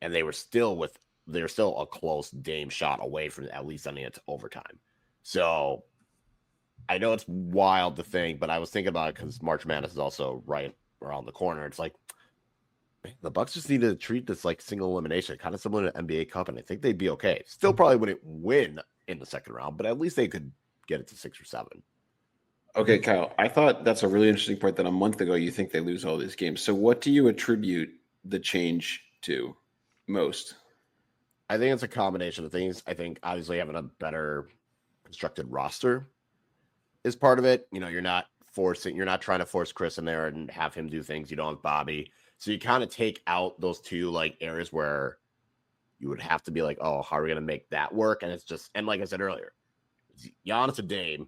and they were still a close Dame shot away from at least sending it to overtime. So I know it's wild to think, but I was thinking about it because March Madness is also right around the corner. It's like, man, the Bucks just need to treat this like single elimination, kind of similar to NBA Cup, and I think they'd be okay. Still probably wouldn't win in the second round, but at least they could get it to 6 or 7. Okay, Kyle, I thought that's a really interesting point that a month ago you think they lose all these games. So what do you attribute the change to most? I think it's a combination of things. I think obviously having a better constructed roster is part of it. You know, you're not trying to force Chris in there and have him do things. You don't have Bobby. So you kind of take out those two like areas where you would have to be like, oh, how are we going to make that work? And it's just, and like I said earlier, it's Giannis and Dame,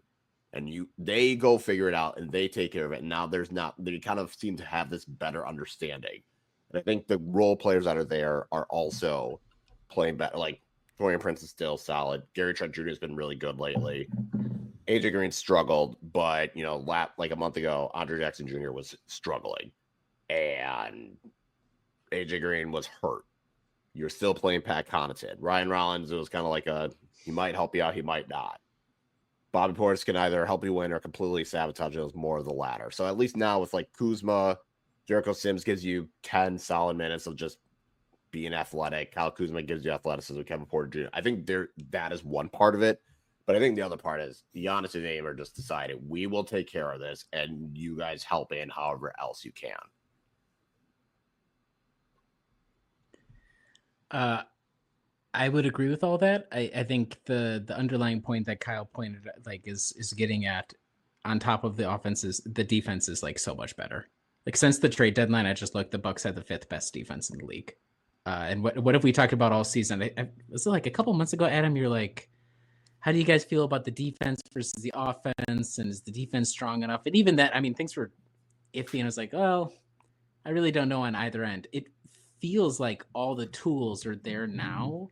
and they go figure it out and they take care of it. And now they kind of seem to have this better understanding. And I think the role players that are there are also playing better. Like Torian Prince is still solid. Gary Trent Jr. has been really good lately. AJ Green struggled, but like a month ago, Andre Jackson Jr. was struggling, and AJ Green was hurt. You're still playing Pat Connaughton. Ryan Rollins, it was kind of like he might help you out, he might not. Bobby Portis can either help you win or completely sabotage it. It was more of the latter. So at least now with like Kuzma, Jericho Sims gives you 10 solid minutes of just being athletic. Kyle Kuzma gives you athleticism. Kevin Porter Jr. I think that is one part of it. But I think the other part is Giannis and Dame are just decided we will take care of this, and you guys help in however else you can. I would agree with all that. I think the underlying point that Kyle pointed at, like, is getting at, on top of the offenses, the defense is like so much better. Like, since the trade deadline, I just looked, the Bucks had the 5th best defense in the league. And what have we talked about all season? Was it like a couple months ago, Adam? You're like, how do you guys feel about the defense versus the offense? And is the defense strong enough? And even that, I mean, things were iffy, and I was like, oh, I really don't know on either end. It feels like all the tools are there now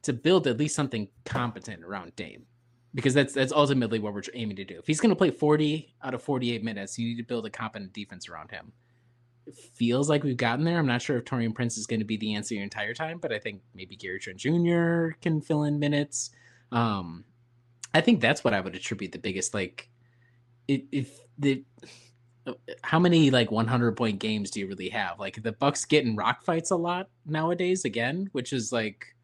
to build at least something competent around Dame, because that's ultimately what we're aiming to do. If he's going to play 40 out of 48 minutes, you need to build a competent defense around him. It feels like we've gotten there. I'm not sure if Torian Prince is going to be the answer the entire time, but I think maybe Gary Trent Jr. can fill in minutes. I think that's what I would attribute the biggest, like, how many like 100-point games do you really have? Like, the Bucks get in rock fights a lot nowadays again, which is like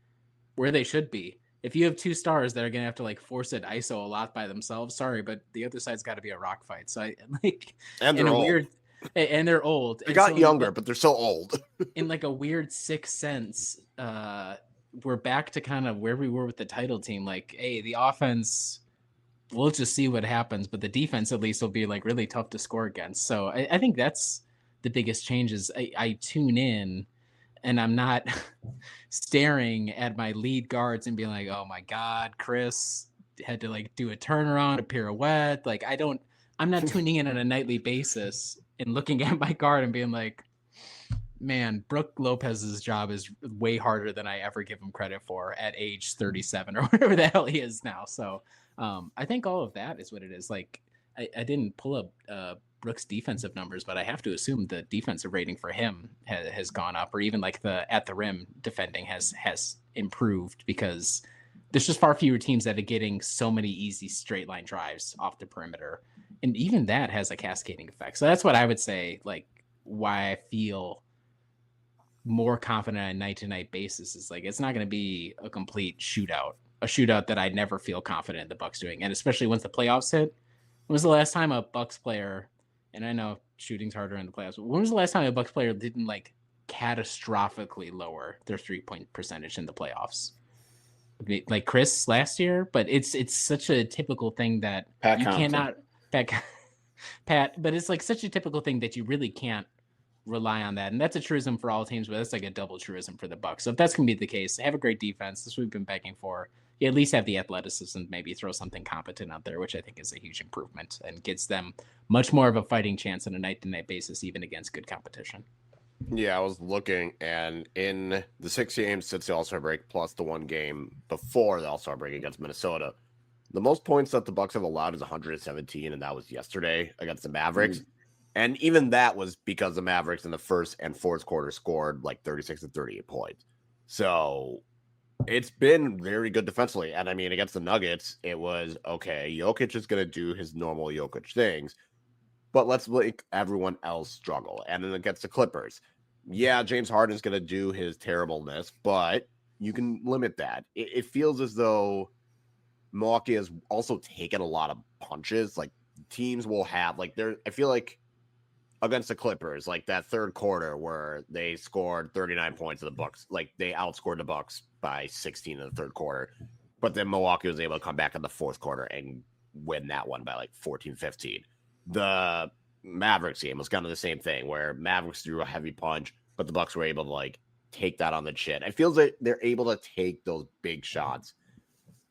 where they should be. If you have 2 stars that are gonna have to like force it ISO a lot by themselves, sorry, but the other side's got to be a rock fight. So I like, and they're old. And they're old. They got younger, but they're so old. In like a weird sixth sense, we're back to kind of where we were with the title team. Like, hey, the offense, we'll just see what happens, but the defense at least will be like really tough to score against. So I think that's the biggest change is I tune in and I'm not staring at my lead guards and being like, oh my God, Chris had to like do a turnaround, a pirouette. Like, I'm not tuning in on a nightly basis and looking at my card and being like, man, Brook Lopez's job is way harder than I ever give him credit for at age 37 or whatever the hell he is now. So I think all of that is what it is. Like, I didn't pull up Brook's defensive numbers, but I have to assume the defensive rating for him has gone up, or even like the at the rim defending has improved, because there's just far fewer teams that are getting so many easy straight line drives off the perimeter. And even that has a cascading effect. So that's what I would say, like, why I feel more confident on a night-to-night basis is like, it's not going to be a complete shootout, a shootout that I never feel confident in the Bucks doing. And especially once the playoffs hit, when was the last time a Bucks player, and I know shooting's harder in the playoffs, but when was the last time a Bucks player didn't like catastrophically lower their 3-point percentage in the playoffs? Like Chris last year, but it's such a typical thing that Pat you Connaughton. cannot Pat, but it's like such a typical thing that you really can't rely on that. And that's a truism for all teams, but that's like a double truism for the Bucks. So if that's gonna be the case, have a great defense. This we've been begging for. You at least have the athleticism, maybe throw something competent out there, which I think is a huge improvement and gets them much more of a fighting chance on a night-to-night basis, even against good competition. Yeah, I was looking, and in the 6 games since the All-Star break, plus the 1 game before the All-Star break against Minnesota, the most points that the Bucks have allowed is 117, and that was yesterday against the Mavericks. And even that was because the Mavericks in the first and fourth quarter scored like 36 and 38 points. So it's been very good defensively. And I mean, against the Nuggets, it was, okay, Jokic is going to do his normal Jokic things, but let's make everyone else struggle. And then against the Clippers, yeah, James Harden's going to do his terribleness, but you can limit that. It feels as though Milwaukee has also taken a lot of punches. Like, teams will have, like, I feel like against the Clippers, like that third quarter where they scored 39 points of the Bucks, like they outscored the Bucks by 16 in the third quarter, but then Milwaukee was able to come back in the fourth quarter and win that one by like 14-15. The Mavericks game was kind of the same thing, where Mavericks threw a heavy punch, but the Bucks were able to like take that on the chin. It feels like they're able to take those big shots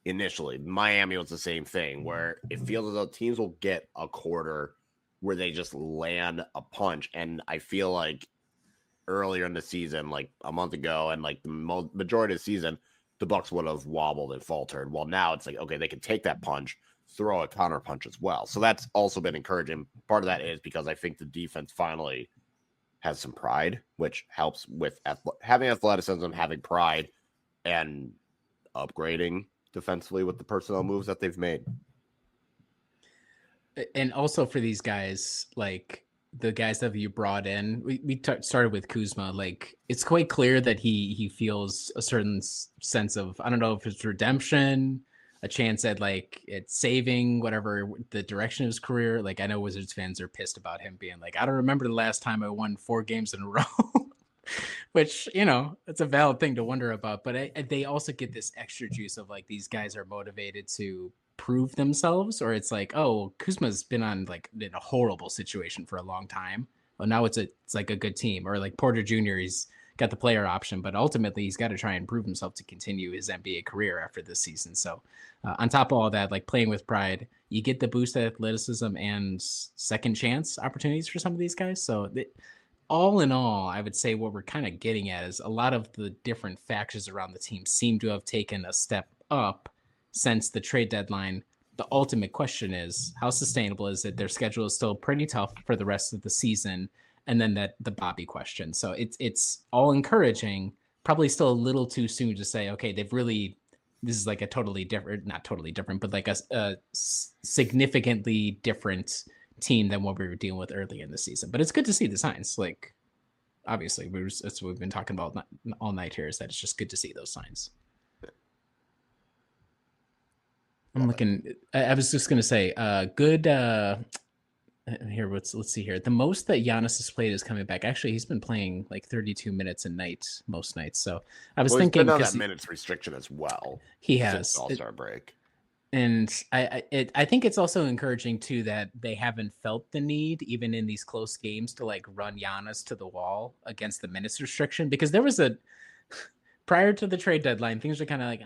initially. Miami was the same thing, where it feels as though teams will get a quarter where they just land a punch. And I feel like earlier in the season, like a month ago, and like the majority of the season, the Bucks would have wobbled and faltered. Well, now it's like, okay, they can take that punch, throw a counter punch as well. So that's also been encouraging. Part of that is because I think the defense finally has some pride, which helps with having athleticism, having pride, and upgrading defensively with the personnel moves that they've made. And also for these guys, like the guys that you brought in, we started with Kuzma. Like, it's quite clear that he feels a certain sense of, I don't know if it's redemption, a chance at like it's saving whatever the direction of his career. Like, I know Wizards fans are pissed about him being like, I don't remember the last time I won 4 games in a row, which, you know, it's a valid thing to wonder about. But they also get this extra juice of like, these guys are motivated to prove themselves, or it's like, oh, Kuzma's been on like in a horrible situation for a long time. Well, now it's like a good team. Or like Porter Jr., he's got the player option, but ultimately he's got to try and prove himself to continue his NBA career after this season. So on top of all that, like playing with pride, you get the boost of athleticism and second chance opportunities for some of these guys. So all in all, I would say what we're kind of getting at is a lot of the different factions around the team seem to have taken a step up since the trade deadline. The ultimate question is, how sustainable is it? Their schedule is still pretty tough for the rest of the season. And then the Bobby question. So it's all encouraging, probably still a little too soon to say, okay, this is like a totally different, not totally different, but like a significantly different team than what we were dealing with early in the season. But it's good to see the signs. Like, obviously, that's what we've been talking about all night here, is that it's just good to see those signs. I'm looking. I was just gonna say, good. Here, let's see here. The most that Giannis has played is coming back. Actually, he's been playing like 32 minutes a night most nights. So I was thinking, he's been on that minutes restriction as well. He has since All-Star break, and I think it's also encouraging too that they haven't felt the need, even in these close games, to like run Giannis to the wall against the minutes restriction, because there was prior to the trade deadline, things were kind of like,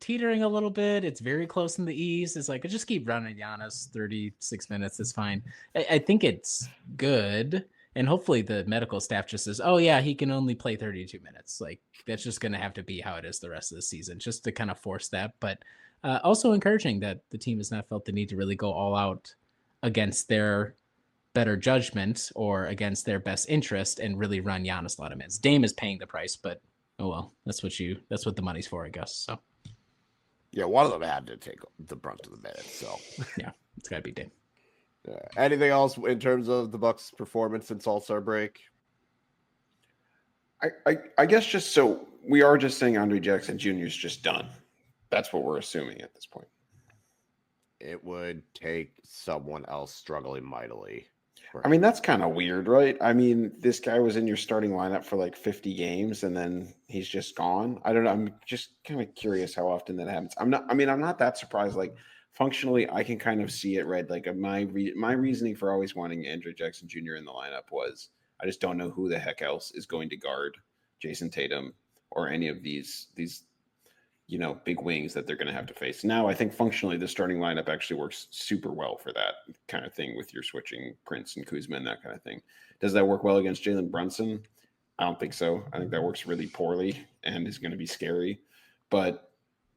teetering a little bit. It's very close in the East. It's like, just keep running Giannis 36 minutes. It's fine. I think it's good. And hopefully the medical staff just says, oh, yeah, he can only play 32 minutes. Like, that's just going to have to be how it is the rest of the season, just to kind of force that. But also encouraging that the team has not felt the need to really go all out against their better judgment or against their best interest and really run Giannis a lot of minutes. Dame is paying the price, but oh well, that's what the money's for, I guess. So yeah, one of them had to take the brunt of the minutes. So yeah, it's gotta be Dame. Anything else in terms of the Bucks' performance since All-Star break? I guess just so we are just saying Andre Jackson Jr. is just done. That's what we're assuming at this point. It would take someone else struggling mightily. I mean, that's kind of weird, right? I mean, this guy was in your starting lineup for like 50 games and then he's just gone. I don't know. I'm just kind of curious how often that happens. I'm not that surprised. Like functionally, I can kind of see it, right? Like my reasoning for always wanting Andre Jackson Jr. in the lineup was I just don't know who the heck else is going to guard Jason Tatum or any of these big wings that they're going to have to face. Now, I think functionally the starting lineup actually works super well for that kind of thing with your switching Prince and Kuzma and that kind of thing. Does that work well against Jalen Brunson? I don't think so. I think that works really poorly and is going to be scary. But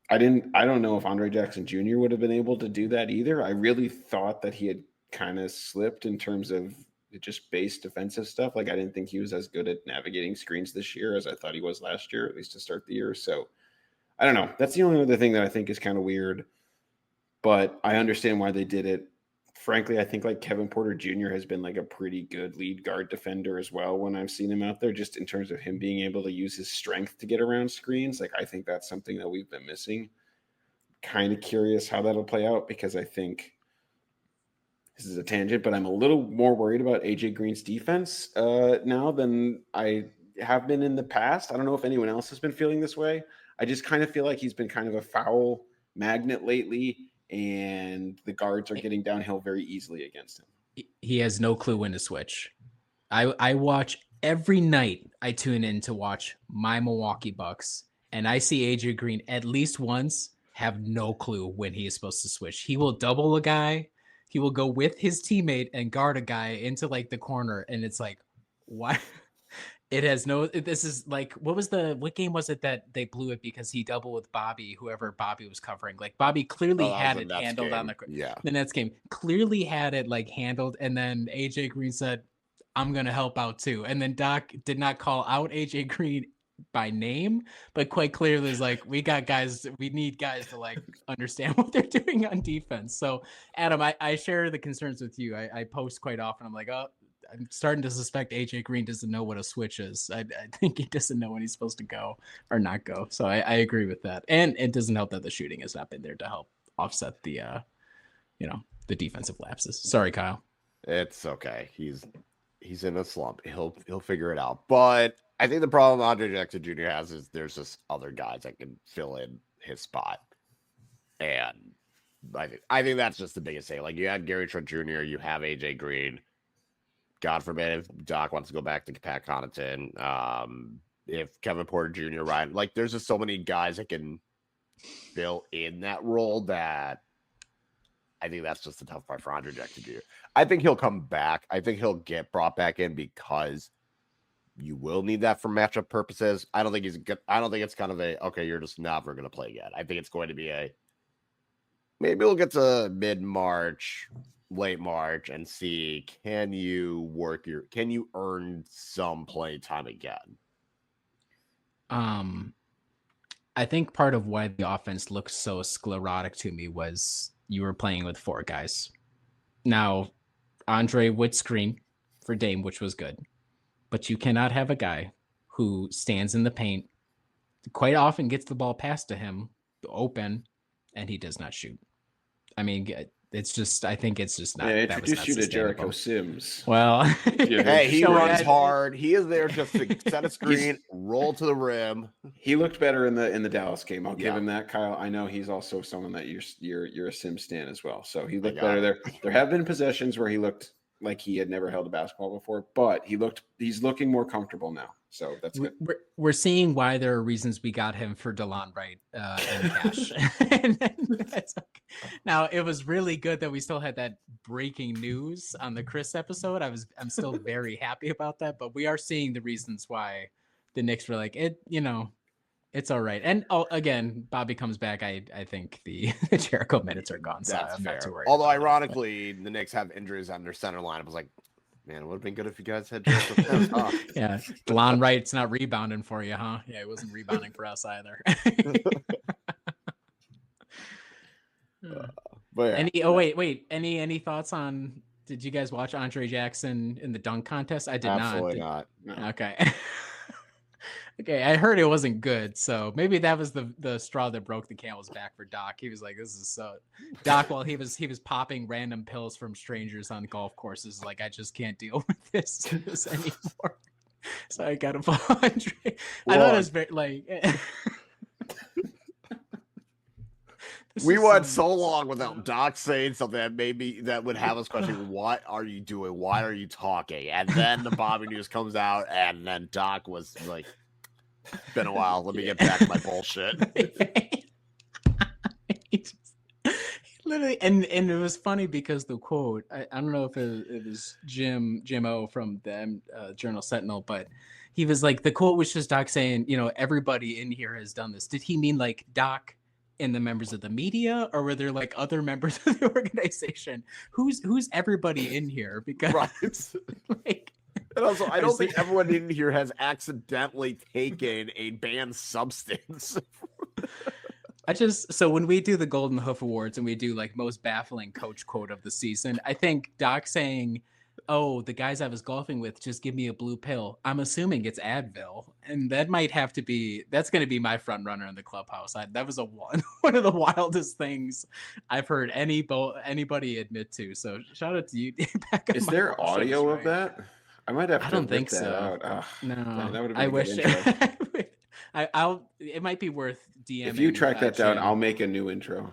I don't know if Andre Jackson Jr. would have been able to do that either. I really thought that he had kind of slipped in terms of just base defensive stuff. Like I didn't think he was as good at navigating screens this year as I thought he was last year, at least to start the year. So I don't know. That's the only other thing that I think is kind of weird, but I understand why they did it. Frankly, I think like Kevin Porter Jr. has been like a pretty good lead guard defender as well when I've seen him out there, just in terms of him being able to use his strength to get around screens. Like I think that's something that we've been missing. Kind of curious how that'll play out because I think this is a tangent, but I'm a little more worried about AJ Green's defense now than I have been in the past. I don't know if anyone else has been feeling this way. I just kind of feel like he's been kind of a foul magnet lately, and the guards are getting downhill very easily against him. He has no clue when to switch. I watch every night. I tune in to watch my Milwaukee Bucks, and I see AJ Green at least once have no clue when he is supposed to switch. He will double a guy. He will go with his teammate and guard a guy into like the corner, and it's like, why? It has no, this is like, what game was it that they blew it because he doubled with Bobby, whoever Bobby was covering? Like Bobby clearly had it handled on the Nets game, clearly had it like handled. And then AJ Green said, I'm going to help out too. And then Doc did not call out AJ Green by name, but quite clearly is like, we need guys to like understand what they're doing on defense. So Adam, I share the concerns with you. I post quite often. I'm like, oh, I'm starting to suspect AJ Green doesn't know what a switch is. I think he doesn't know when he's supposed to go or not go. So I agree with that. And it doesn't help that the shooting has not been there to help offset the, the defensive lapses. Sorry, Kyle. It's okay. He's in a slump. He'll figure it out. But I think the problem Andre Jackson Jr. has is there's just other guys that can fill in his spot. And I think that's just the biggest thing. Like you had Gary Trent Jr., you have AJ Green. God forbid if Doc wants to go back to Pat Connaughton, if Kevin Porter Jr., Ryan, like there's just so many guys that can fill in that role that I think that's just the tough part for Andre Jackson Jr. I think he'll come back. I think he'll get brought back in because you will need that for matchup purposes. I don't think it's kind of okay, you're just never going to play again. I think it's going to be maybe we'll get to mid-March, late March and see, can you earn some play time again? I think part of why the offense looked so sclerotic to me was you were playing with four guys. Now, Andre would screen for Dame, which was good, but you cannot have a guy who stands in the paint, quite often gets the ball passed to him open, and he does not shoot. I mean, it's just, I think it's just not. Yeah, introduce you to Jericho Sims. Well, hey, he runs hard. He is there just to set a screen, roll to the rim. He looked better in the Dallas game. I'll give him that, Kyle. I know he's also someone that you're a Sims stan as well. So he looked better there. There have been possessions where he looked like he had never held a basketball before, but he's looking more comfortable now. So that's good. We're seeing why there are reasons we got him for DeLon Wright and cash. And that's okay. Now, it was really good that we still had that breaking news on the Chris episode. I'm still very happy about that, but we are seeing the reasons why the Knicks were like, it's all right. And again, Bobby comes back. I think the Jericho minutes are gone. So That's I'm fair. not too worried. Although ironically, the Knicks have injuries on their center line. I was like, man, it would have been good if you guys had Jericho. Yeah, DeLon Wright's not rebounding for you, huh? Yeah, it wasn't rebounding for us either. But yeah. Wait. Any thoughts on? Did you guys watch Andre Jackson in the dunk contest? I did Absolutely not. not. No. Okay. Okay, I heard it wasn't good, so maybe that was the straw that broke the camel's back for Doc. He was like, "This is so." Doc, while he was popping random pills from strangers on golf courses, like, I just can't deal with this anymore. So I got to follow Andre. I thought it was very like. We went so long without Doc saying something that would have us questioning, what are you doing? Why are you talking? And then the Bobby news comes out, and then Doc was like, it's been a while. Let me get back to my bullshit. Literally, and it was funny because the quote, I don't know if it was Jim O from the Journal Sentinel, but he was like, the quote was just Doc saying, everybody in here has done this. Did he mean like Doc and the members of the media, or were there like other members of the organization? Who's everybody in here? Because right. like, and also, I don't think everyone in here has accidentally taken a banned substance. So when we do the Golden Hoof Awards and we do like most baffling coach quote of the season, I think Doc saying, "Oh, the guys I was golfing with just give me a blue pill." I'm assuming it's Advil, and that's going to be my front runner in the clubhouse. That was one of the wildest things I've heard anybody admit to. So shout out to you. Is there audio of that? I might have to. I don't think that so. Out. No, that would have been I a wish. good intro. It might be worth DMing. If you track that down, Jim. I'll make a new intro.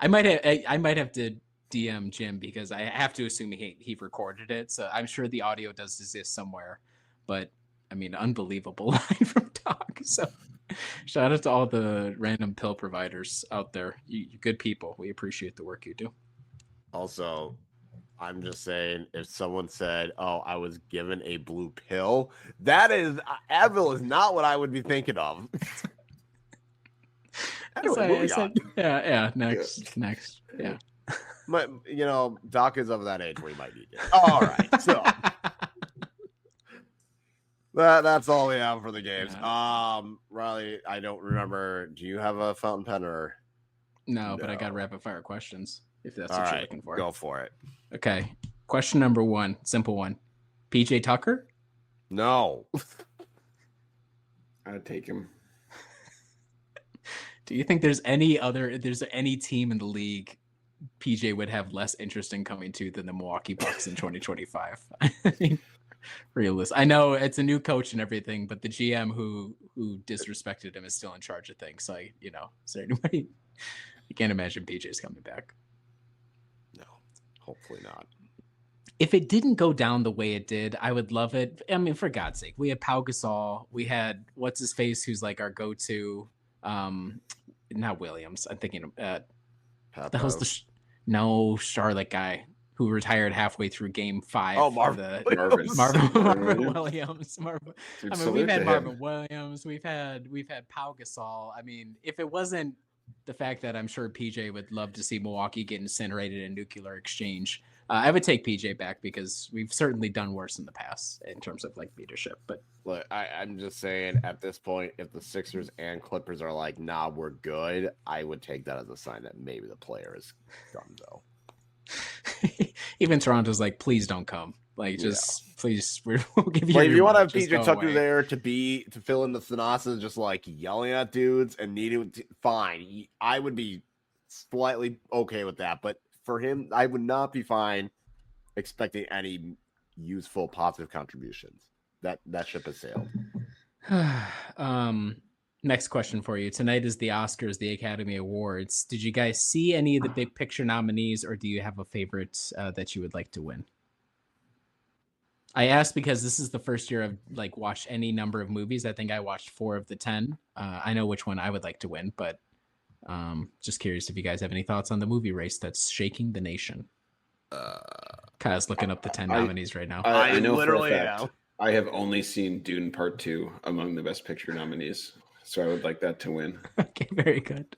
I might have to DM Jim because I have to assume he recorded it. So I'm sure the audio does exist somewhere. But I mean, unbelievable line from Doc. So shout out to all the random pill providers out there. You good people. We appreciate the work you do. Also, I'm just saying, if someone said, "Oh, I was given a blue pill," that is Advil is not what I would be thinking of. Anyway, yeah. Next. Yeah. But Doc is of that age where he might need it. All right, so that's all we have for the games. Yeah. Riley, I don't remember. Do you have a fountain pen or? No, but I got rapid fire questions. If that's all what right, you're looking for. Go for it. Okay. Question number 1, simple one. PJ Tucker? No. I'd take him. Do you think there's any team in the league PJ would have less interest in coming to than the Milwaukee Bucks in 2025? I mean, realist. I know it's a new coach and everything, but the GM who disrespected him is still in charge of things. So is there anybody? I can't imagine PJ's coming back. No, hopefully not. If it didn't go down the way it did, I would love it. I mean, for God's sake, we had Pau Gasol. We had what's his face, who's like our go-to. Not Williams. I'm thinking the hell's the Charlotte guy who retired halfway through Game 5. Oh, Marvin Williams. Dude, we've had Marvin him. Williams. We've had Pau Gasol. I mean, if it wasn't the fact that I'm sure PJ would love to see Milwaukee get incinerated in nuclear exchange, I would take PJ back because we've certainly done worse in the past in terms of like leadership. But look, I'm just saying at this point, if the Sixers and Clippers are like, nah, we're good, I would take that as a sign that maybe the player is done though. Even Toronto's like, please don't come. Like, just please, we'll give you. Like, if you want to have PJ Tucker there to fill in the Thanasis, just like yelling at dudes and needing fine. I would be slightly okay with that, but for him, I would not be fine expecting any useful positive contributions. That ship has sailed. Next question for you. Tonight is the Oscars, the Academy Awards. Did you guys see any of the big picture nominees, or do you have a favorite that you would like to win? I asked because this is the first year I've like watched any number of movies. I think I watched 4 of the 10. I know which one I would like to win, but just curious if you guys have any thoughts on the movie race that's shaking the nation. Kyle's looking up the 10 nominees right now. I know literally for a fact, I have only seen Dune Part 2 among the Best Picture nominees, so I would like that to win. Okay, very good.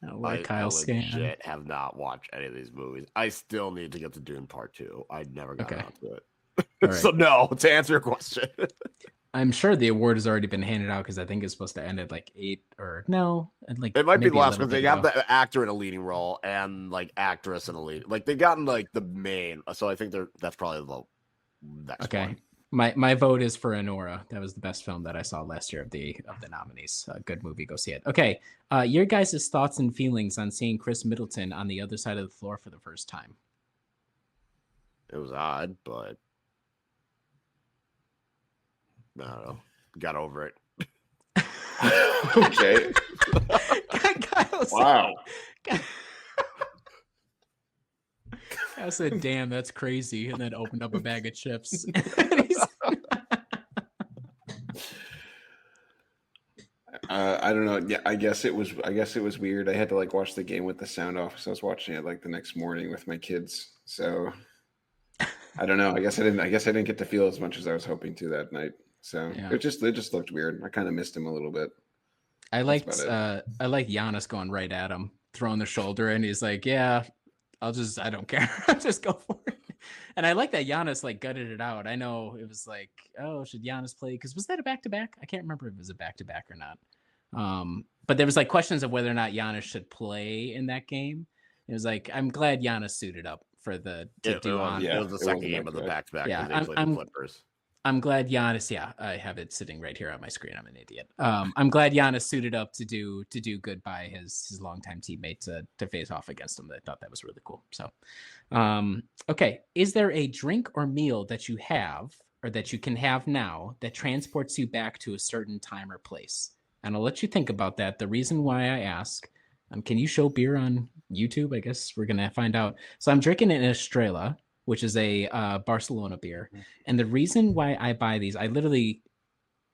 I legit have not watched any of these movies. I still need to get to Dune Part 2. I never got around to it. Right. So no, to answer your question. I'm sure the award has already been handed out because I think it's supposed to end at like 8 or no. Like it might be the last because they have the actor in a leading role and like actress in a lead. Like they've gotten like the main. So I think that's probably the next one. My vote is for Anora. That was the best film that I saw last year of the nominees. Good movie. Go see it. Okay. Your guys' thoughts and feelings on seeing Chris Middleton on the other side of the floor for the first time. It was odd, but I don't know. Got over it. Okay. Wow. I said, damn, that's crazy. And then opened up a bag of chips. I don't know. Yeah, I guess it was weird. I had to like watch the game with the sound off, so I was watching it like the next morning with my kids. So I don't know. I guess I didn't get to feel as much as I was hoping to that night. So it just looked weird. I kind of missed him a little bit. I liked Giannis going right at him, throwing the shoulder, and he's like, "Yeah, I don't care. I'll just go for it." And I like that Giannis like gutted it out. I know it was like, oh, should Giannis play? Because was that a back-to-back? I can't remember if it was a back-to-back or not. But there was like questions of whether or not Giannis should play in that game. It was like, I'm glad Giannis suited up for the It was the second game of the back-to-back. Yeah, I'm glad Giannis. Yeah, I have it sitting right here on my screen. I'm an idiot. I'm glad Giannis suited up to do good by his longtime teammate to face off against him. I thought that was really cool. So, okay, is there a drink or meal that you have or that you can have now that transports you back to a certain time or place? And I'll let you think about that. The reason why I ask, can you show beer on YouTube? I guess we're gonna find out. So I'm drinking an Estrella, which is a Barcelona beer. And the reason why I buy these, I literally,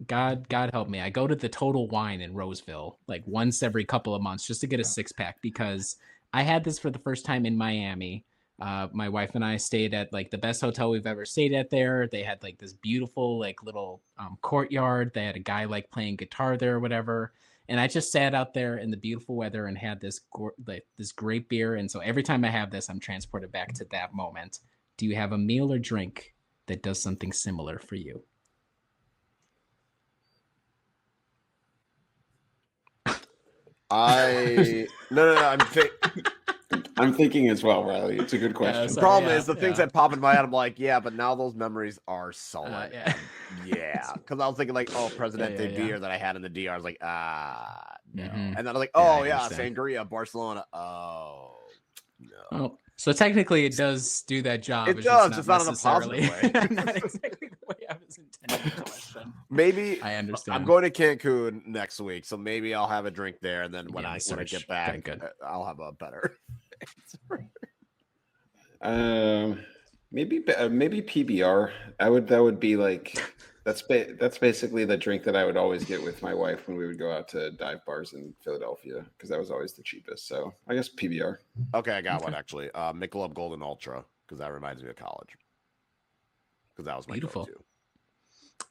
God help me, I go to the Total Wine in Roseville like once every couple of months just to get a 6-pack because I had this for the first time in Miami. My wife and I stayed at like the best hotel we've ever stayed at there. They had like this beautiful like little courtyard. They had a guy like playing guitar there or whatever. And I just sat out there in the beautiful weather and had this great beer. And so every time I have this, I'm transported back to that moment. Do you have a meal or drink that does something similar for you? I'm thinking as well, Riley. It's a good question. The problem is the things that pop in my head. I'm like, yeah, but now those memories are solid. Yeah, because I was thinking like, oh, Presidente beer that I had in the DR. I was like, no. And then I was like, oh yeah, Sangria, Barcelona. Oh no. Oh, so technically, it does do that job. It does, just not in a positive way. Not exactly the way I was intending the question. Maybe I understand. I'm going to Cancun next week, so maybe I'll have a drink there, and then when I get back, I'll have a better. Maybe PBR. That would be like that's basically the drink that I would always get with my wife when we would go out to dive bars in Philadelphia because that was always the cheapest. So I guess PBR. Okay, I got one actually. Michelob Golden Ultra because that reminds me of college. Because that was my beautiful. go-to.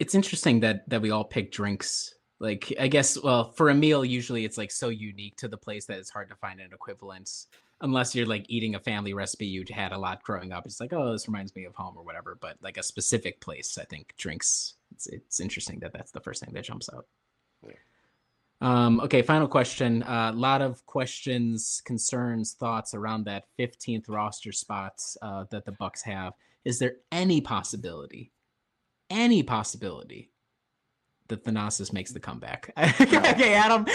It's interesting that we all pick drinks. Like I guess, well, for a meal, usually it's like so unique to the place that it's hard to find an equivalent. Unless you're like eating a family recipe you had a lot growing up. It's like, oh, this reminds me of home or whatever. But like a specific place, I think drinks, it's interesting that that's the first thing that jumps out. Yeah. Okay, final question. A lot of questions, concerns, thoughts around that 15th roster spots that the Bucks have. Is there any possibility that Thanasis makes the comeback? Okay, Adam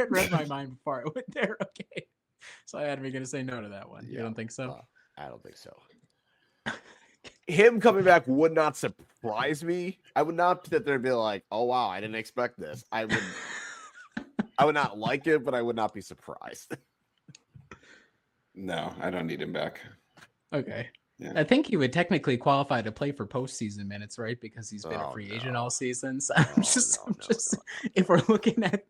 read my mind before I went there. Okay. So Adam, you're going to say no to that one. You don't think so? I don't think so. him coming back would not surprise me. I would not sit there and be like, "Oh wow, I didn't expect this." I would not like it, but I would not be surprised. No, I don't need him back. Okay. Yeah. I think he would technically qualify to play for postseason minutes, right? Because he's been a free agent all season. So I'm just, if we're looking at,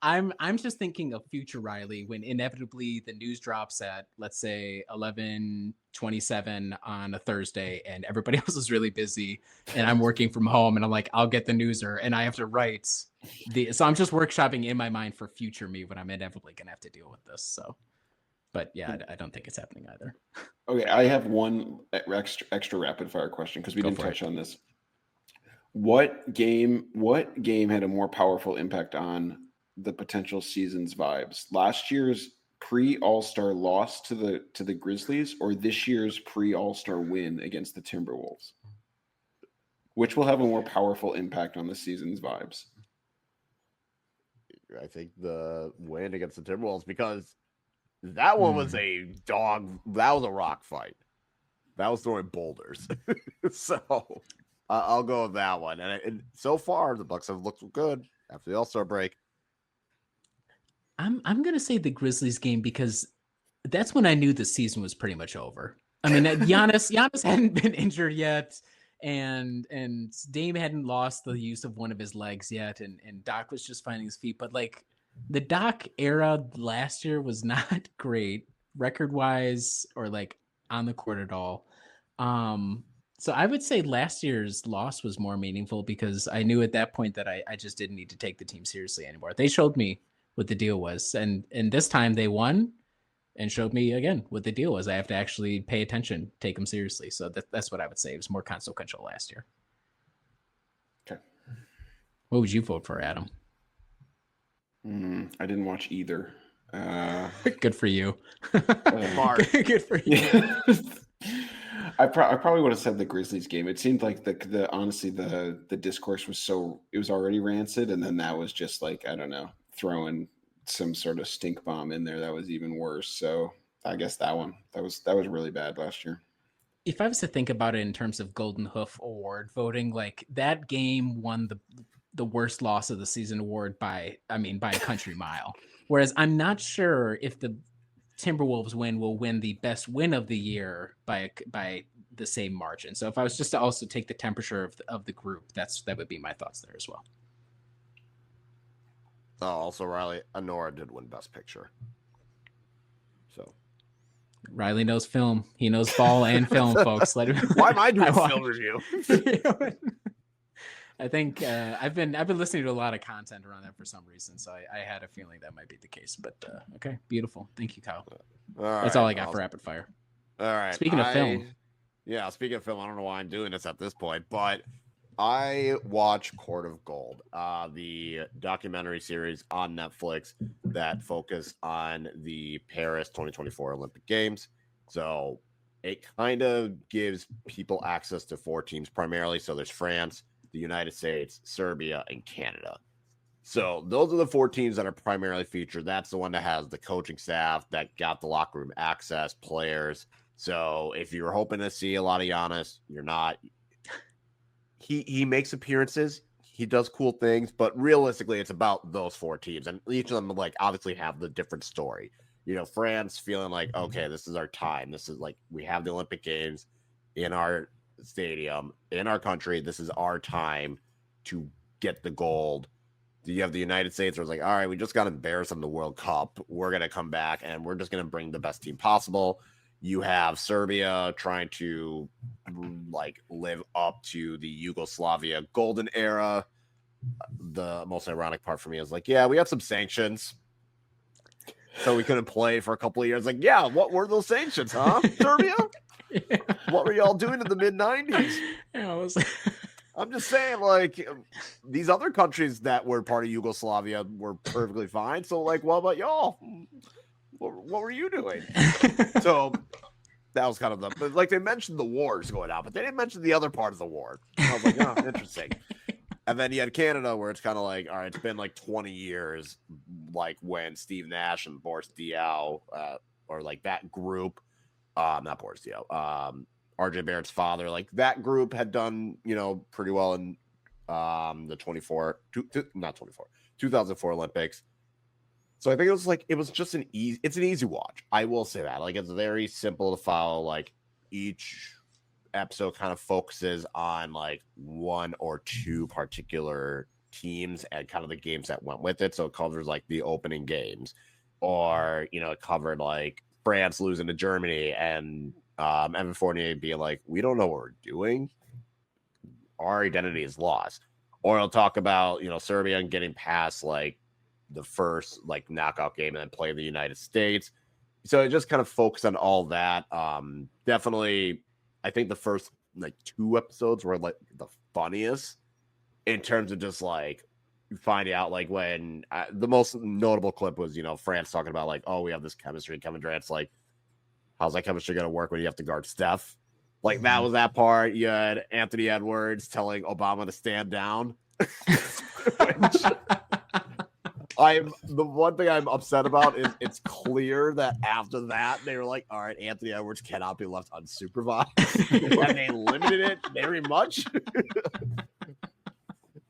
I'm just thinking of future Riley when inevitably the news drops at, let's say, 11:27 on a Thursday, and everybody else is really busy, and I'm working from home, and I'm like, I'll get the newser, and I have to write so I'm just workshopping in my mind for future me when I'm inevitably gonna have to deal with this. So. But yeah, I don't think it's happening either. Okay, I have one extra rapid fire question because we didn't touch on this. What game had a more powerful impact on the potential season's vibes? Last year's pre-All-Star loss to the Grizzlies, or this year's pre-All-Star win against the Timberwolves? Which will have a more powerful impact on the season's vibes? I think the win against the Timberwolves, because that one was a rock fight. That was throwing boulders. So I'll go with that one. And so far, the Bucks have looked good after the All-Star break. I'm going to say the Grizzlies game because that's when I knew the season was pretty much over. I mean, Giannis hadn't been injured yet, and Dame hadn't lost the use of one of his legs yet, and Doc was just finding his feet. But like, the Doc era last year was not great record-wise or like on the court at all. So I would say last year's loss was more meaningful because I knew at that point that I just didn't need to take the team seriously anymore. They showed me what the deal was, and this time they won and showed me again what the deal was. I have to actually pay attention, take them seriously. So that's what I would say. It was more consequential last year. Okay. What would you vote for, Adam? I didn't watch either. Good for you. Good for you. I probably would have said the Grizzlies game. It seemed like honestly the discourse was it was already rancid, and then that was just like, I don't know, throwing some sort of stink bomb in there that was even worse. So I guess that was really bad last year. If I was to think about it in terms of Golden Hoof Award voting, like that game won the worst loss of the season award by a country mile. Whereas I'm not sure if the Timberwolves win will win the best win of the year by the same margin. So if I was just to also take the temperature of the group, that would be my thoughts there as well. Oh, also Riley, Honora did win Best Picture. So Riley knows film. He knows ball and film, folks. Why am I doing film review? I think I've been listening to a lot of content around that for some reason, so I had a feeling that might be the case. But okay, beautiful. Thank you, Kyle. That's all I got for rapid fire. All right. Speaking of film, I don't know why I'm doing this at this point, but I watch Court of Gold, the documentary series on Netflix that focused on the Paris 2024 Olympic Games. So it kind of gives people access to 4 teams primarily. So there's France, the United States, Serbia, and Canada. So those are the 4 teams that are primarily featured. That's the one that has the coaching staff, that got the locker room access, players. So if you're hoping to see a lot of Giannis, you're not. He makes appearances. He does cool things, but realistically, it's about those 4 teams, and each of them like obviously have the different story. You know, France feeling like, okay, this is our time. This is like, we have the Olympic Games in our stadium, in our country. This is our time to get the gold. You have the United States where it's like, all right, we just got embarrassed in the World Cup. We're going to come back and we're just going to bring the best team possible. You have Serbia trying to like live up to the Yugoslavia golden era. The most ironic part for me is like, yeah, we had some sanctions, so we couldn't play for a couple of years. Like, yeah, what were those sanctions, huh? Serbia? Yeah. What were y'all doing in the mid-90s? Yeah, I'm just saying, like, these other countries that were part of Yugoslavia were perfectly fine. So, like, what about y'all? What were you doing? So that was kind of but like, they mentioned the wars going on, but they didn't mention the other part of the war. I was like, oh, interesting. And then you had Canada, where it's kind of like, all right, it's been like 20 years, like when Steve Nash and Boris Diaw, or like that group, not Boris Diaw, RJ Barrett's father. Like that group had done, pretty well in the 2004 Olympics. So I think it was just it's an easy watch. I will say that. Like it's very simple to follow. Like each episode kind of focuses on like one or two particular teams and kind of the games that went with it. So it covers like the opening games, or it covered like France losing to Germany and Evan Fournier being like, we don't know what we're doing. Our identity is lost. Or it'll talk about, Serbia and getting past like the first like knockout game and then play the United States. So it just kind of focused on all that. Definitely, I think the first like 2 episodes were like the funniest in terms of just like finding out like when the most notable clip was, France talking about like, oh, we have this chemistry. And Kevin Durant's like, how's that chemistry going to work when you have to guard Steph? Like that was that part. You had Anthony Edwards telling Obama to stand down. The one thing I'm upset about is it's clear that after that they were like, all right, Anthony Edwards cannot be left unsupervised, and they limited it very much.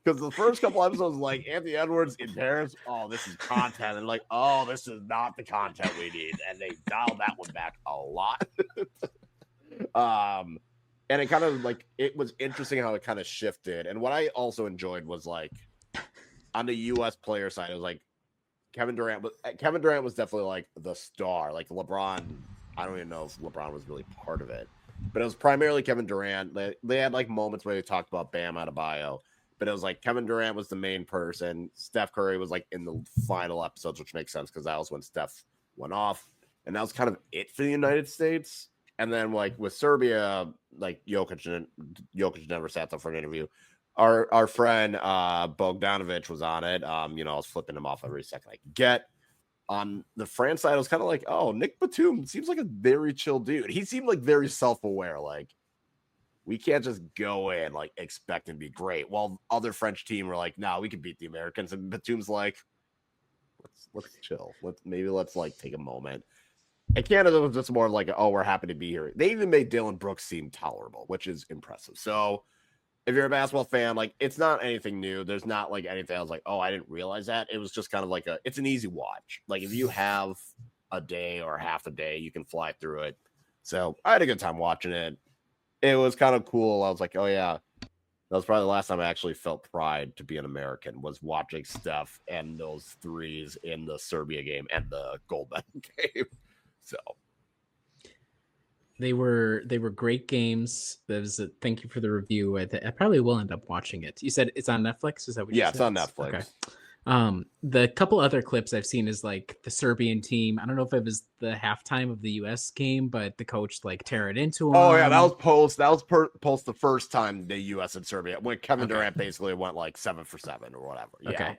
Because the first couple episodes, like Anthony Edwards in Paris, oh, this is content, and like, oh, this is not the content we need, and they dialed that one back a lot. And it kind of like it was interesting how it kind of shifted. And what I also enjoyed was like on the U.S. player side, it was like Kevin Durant was definitely like the star. Like LeBron, I don't even know if LeBron was really part of it, but it was primarily Kevin Durant. They had like moments where they talked about Bam Adebayo, but it was like Kevin Durant was the main person. Steph Curry was like in the final episodes, which makes sense because that was when Steph went off, and that was kind of it for the United States. And then like with Serbia, like Jokic never sat down for an interview. Our friend Bogdanovic was on it. I was flipping him off every second I could get. On the France side, I was kind of like, oh, Nick Batum seems like a very chill dude. He seemed like very self-aware. Like we can't just go in like expecting to be great. While other French team were like, nah, we can beat the Americans. And Batum's like, let's chill. Let's like take a moment. And Canada was just more like, oh, we're happy to be here. They even made Dylan Brooks seem tolerable, which is impressive. So if you're a basketball fan, like it's not anything new. There's not like anything I was like, oh, I didn't realize that. It was just kind of like it's an easy watch. Like if you have a day or half a day, you can fly through it. So I had a good time watching it. It was kind of cool. I was like, oh yeah, that was probably the last time I actually felt pride to be an American, was watching Steph and those threes in the Serbia game and the gold medal game. So they were great games. Thank you for the review. I probably will end up watching it. You said it's on Netflix? Is that what you said? Yeah, it's on Netflix. Okay. The couple other clips I've seen is like the Serbian team. I don't know if it was the halftime of the US game, but the coach like tear it into him. Oh yeah, that was post the first time the US and Serbia when Kevin Durant basically went like 7 for 7 or whatever. Yeah. Okay.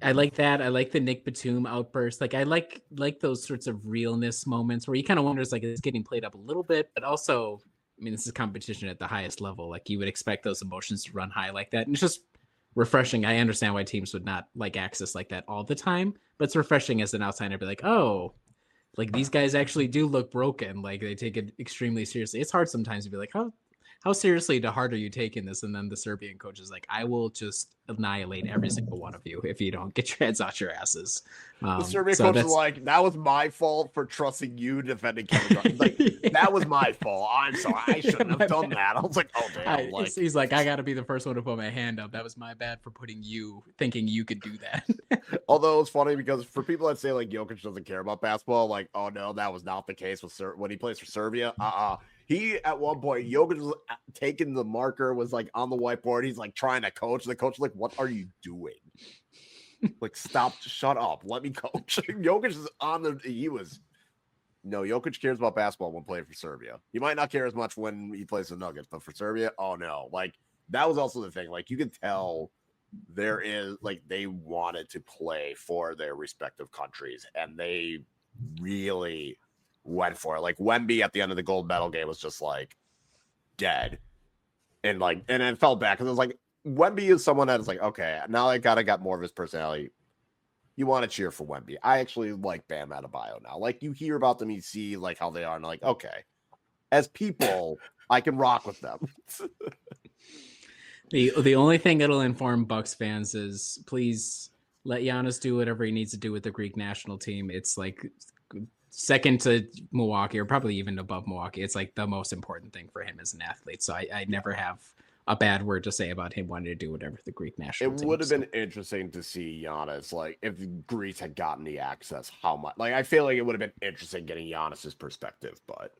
I like that. I like the Nick Batum outburst. Like I like those sorts of realness moments where you kind of wonder, like it's getting played up a little bit, but also, I mean, this is competition at the highest level. Like you would expect those emotions to run high like that. And it's just refreshing. I understand why teams would not like access like that all the time, but it's refreshing as an outsider to be like, oh, like these guys actually do look broken. Like they take it extremely seriously. It's hard sometimes to be like, how seriously to heart are you taking this? And then the Serbian coach is like, I will just annihilate every single one of you if you don't get your heads out your asses. The Serbian coach is like, that was my fault for trusting you defending Kevin Durant. Like, that was my fault. I'm sorry. I shouldn't have done that. I was like, oh, damn. He's like, I got to be the first one to put my hand up. That was my bad for thinking you could do that. Although it's funny because for people that say like Jokic doesn't care about basketball, like, oh, no, that was not the case when he plays for Serbia. He, at one point, Jokic was taking the marker, was like on the whiteboard. He's like trying to coach. The coach was like, what are you doing? Like, stop, shut up. Let me coach. Jokic is Jokic cares about basketball when playing for Serbia. He might not care as much when he plays the Nuggets, but for Serbia, oh no. Like, that was also the thing. Like, you could tell there is, like, they wanted to play for their respective countries, and they really went for it. Like Wemby at the end of the gold medal game was just like dead, and it fell back because it was like Wemby is someone that is like, okay, now I got more of his personality. You want to cheer for Wemby. I actually like Bam Adebayo now. Like you hear about them, you see like how they are, and like, okay, as people, I can rock with them. The only thing it'll inform Bucks fans is please let Giannis do whatever he needs to do with the Greek national team. It's like second to Milwaukee, or probably even above Milwaukee. It's like the most important thing for him as an athlete. So I never have a bad word to say about him wanting to do whatever the Greek national team. It would have been interesting to see Giannis, like if Greece had gotten the access, how much. Like I feel like it would have been interesting getting Giannis's perspective, but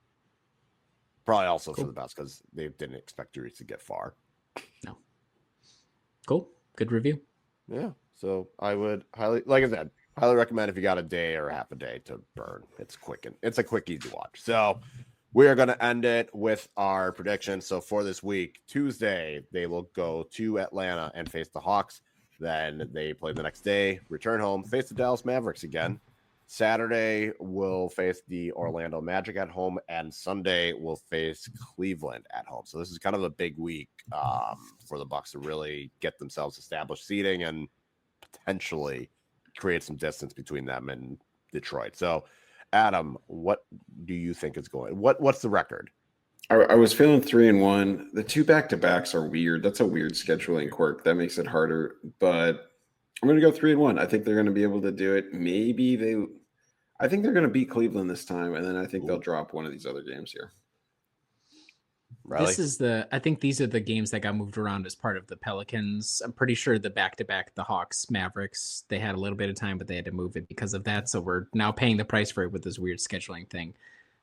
probably also for the best because they didn't expect Greece to get far. No. Cool. Good review. Yeah. So I would highly recommend if you got a day or half a day to burn. It's quick it's a quick, easy watch. So we are going to end it with our prediction. So for this week, Tuesday, they will go to Atlanta and face the Hawks. Then they play the next day, return home, face the Dallas Mavericks again. Saturday, we'll face the Orlando Magic at home, and Sunday, we'll face Cleveland at home. So this is kind of a big week for the Bucks to really get themselves established seating and potentially create some distance between them and Detroit. So, Adam, what do you think is going? What's the record? I was feeling 3-1. The 2 back-to-backs are weird. That's a weird scheduling quirk. That makes it harder. But I'm going to go 3-1. I think they're going to be able to do it. I think they're going to beat Cleveland this time, and then I think they'll drop one of these other games here. Really? I think these are the games that got moved around as part of the Pelicans. I'm pretty sure the back-to-back, the Hawks, Mavericks, they had a little bit of time, but they had to move it because of that. So we're now paying the price for it with this weird scheduling thing.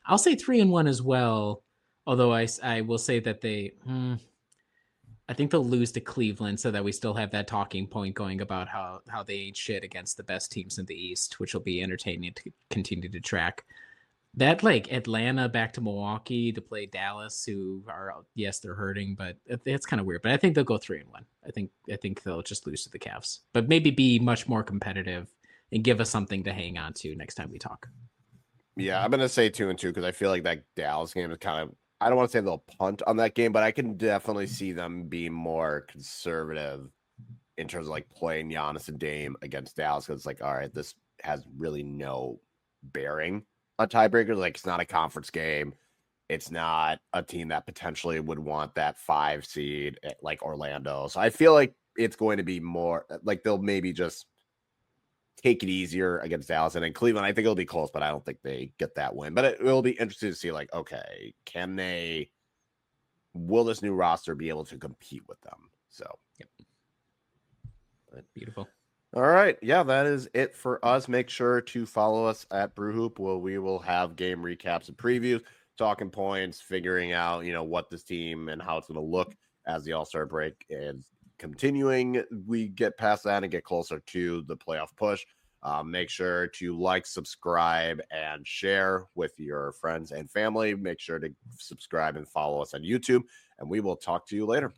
I'll say 3-1 as well. Although I will say that I think they'll lose to Cleveland so that we still have that talking point going about how they ate shit against the best teams in the East, which will be entertaining to continue to track. That like Atlanta back to Milwaukee to play Dallas, who are, yes, they're hurting, but it's kind of weird. But I think they'll go 3-1. I think they'll just lose to the Cavs, but maybe be much more competitive and give us something to hang on to next time we talk. Yeah, I'm going to say 2-2 because I feel like that Dallas game is kind of, I don't want to say they'll punt on that game, but I can definitely see them being more conservative in terms of like playing Giannis and Dame against Dallas because it's like, all right, this has really no bearing on tiebreakers. Like it's not a conference game. It's not a team that potentially would want that 5 seed like Orlando. So I feel like it's going to be more like they'll maybe just take it easier against Dallas. And in Cleveland, I think it'll be close, but I don't think they get that win. But it will be interesting to see, like, okay, will this new roster be able to compete with them? So, yep. Beautiful. All right. Yeah, that is it for us. Make sure to follow us at Brewhoop, where we will have game recaps and previews, talking points, figuring out, what this team and how it's going to look as the All-Star break is continuing. We get past that and get closer to the playoff push. Make sure to like, subscribe, and share with your friends and family. Make sure to subscribe and follow us on YouTube, and we will talk to you later.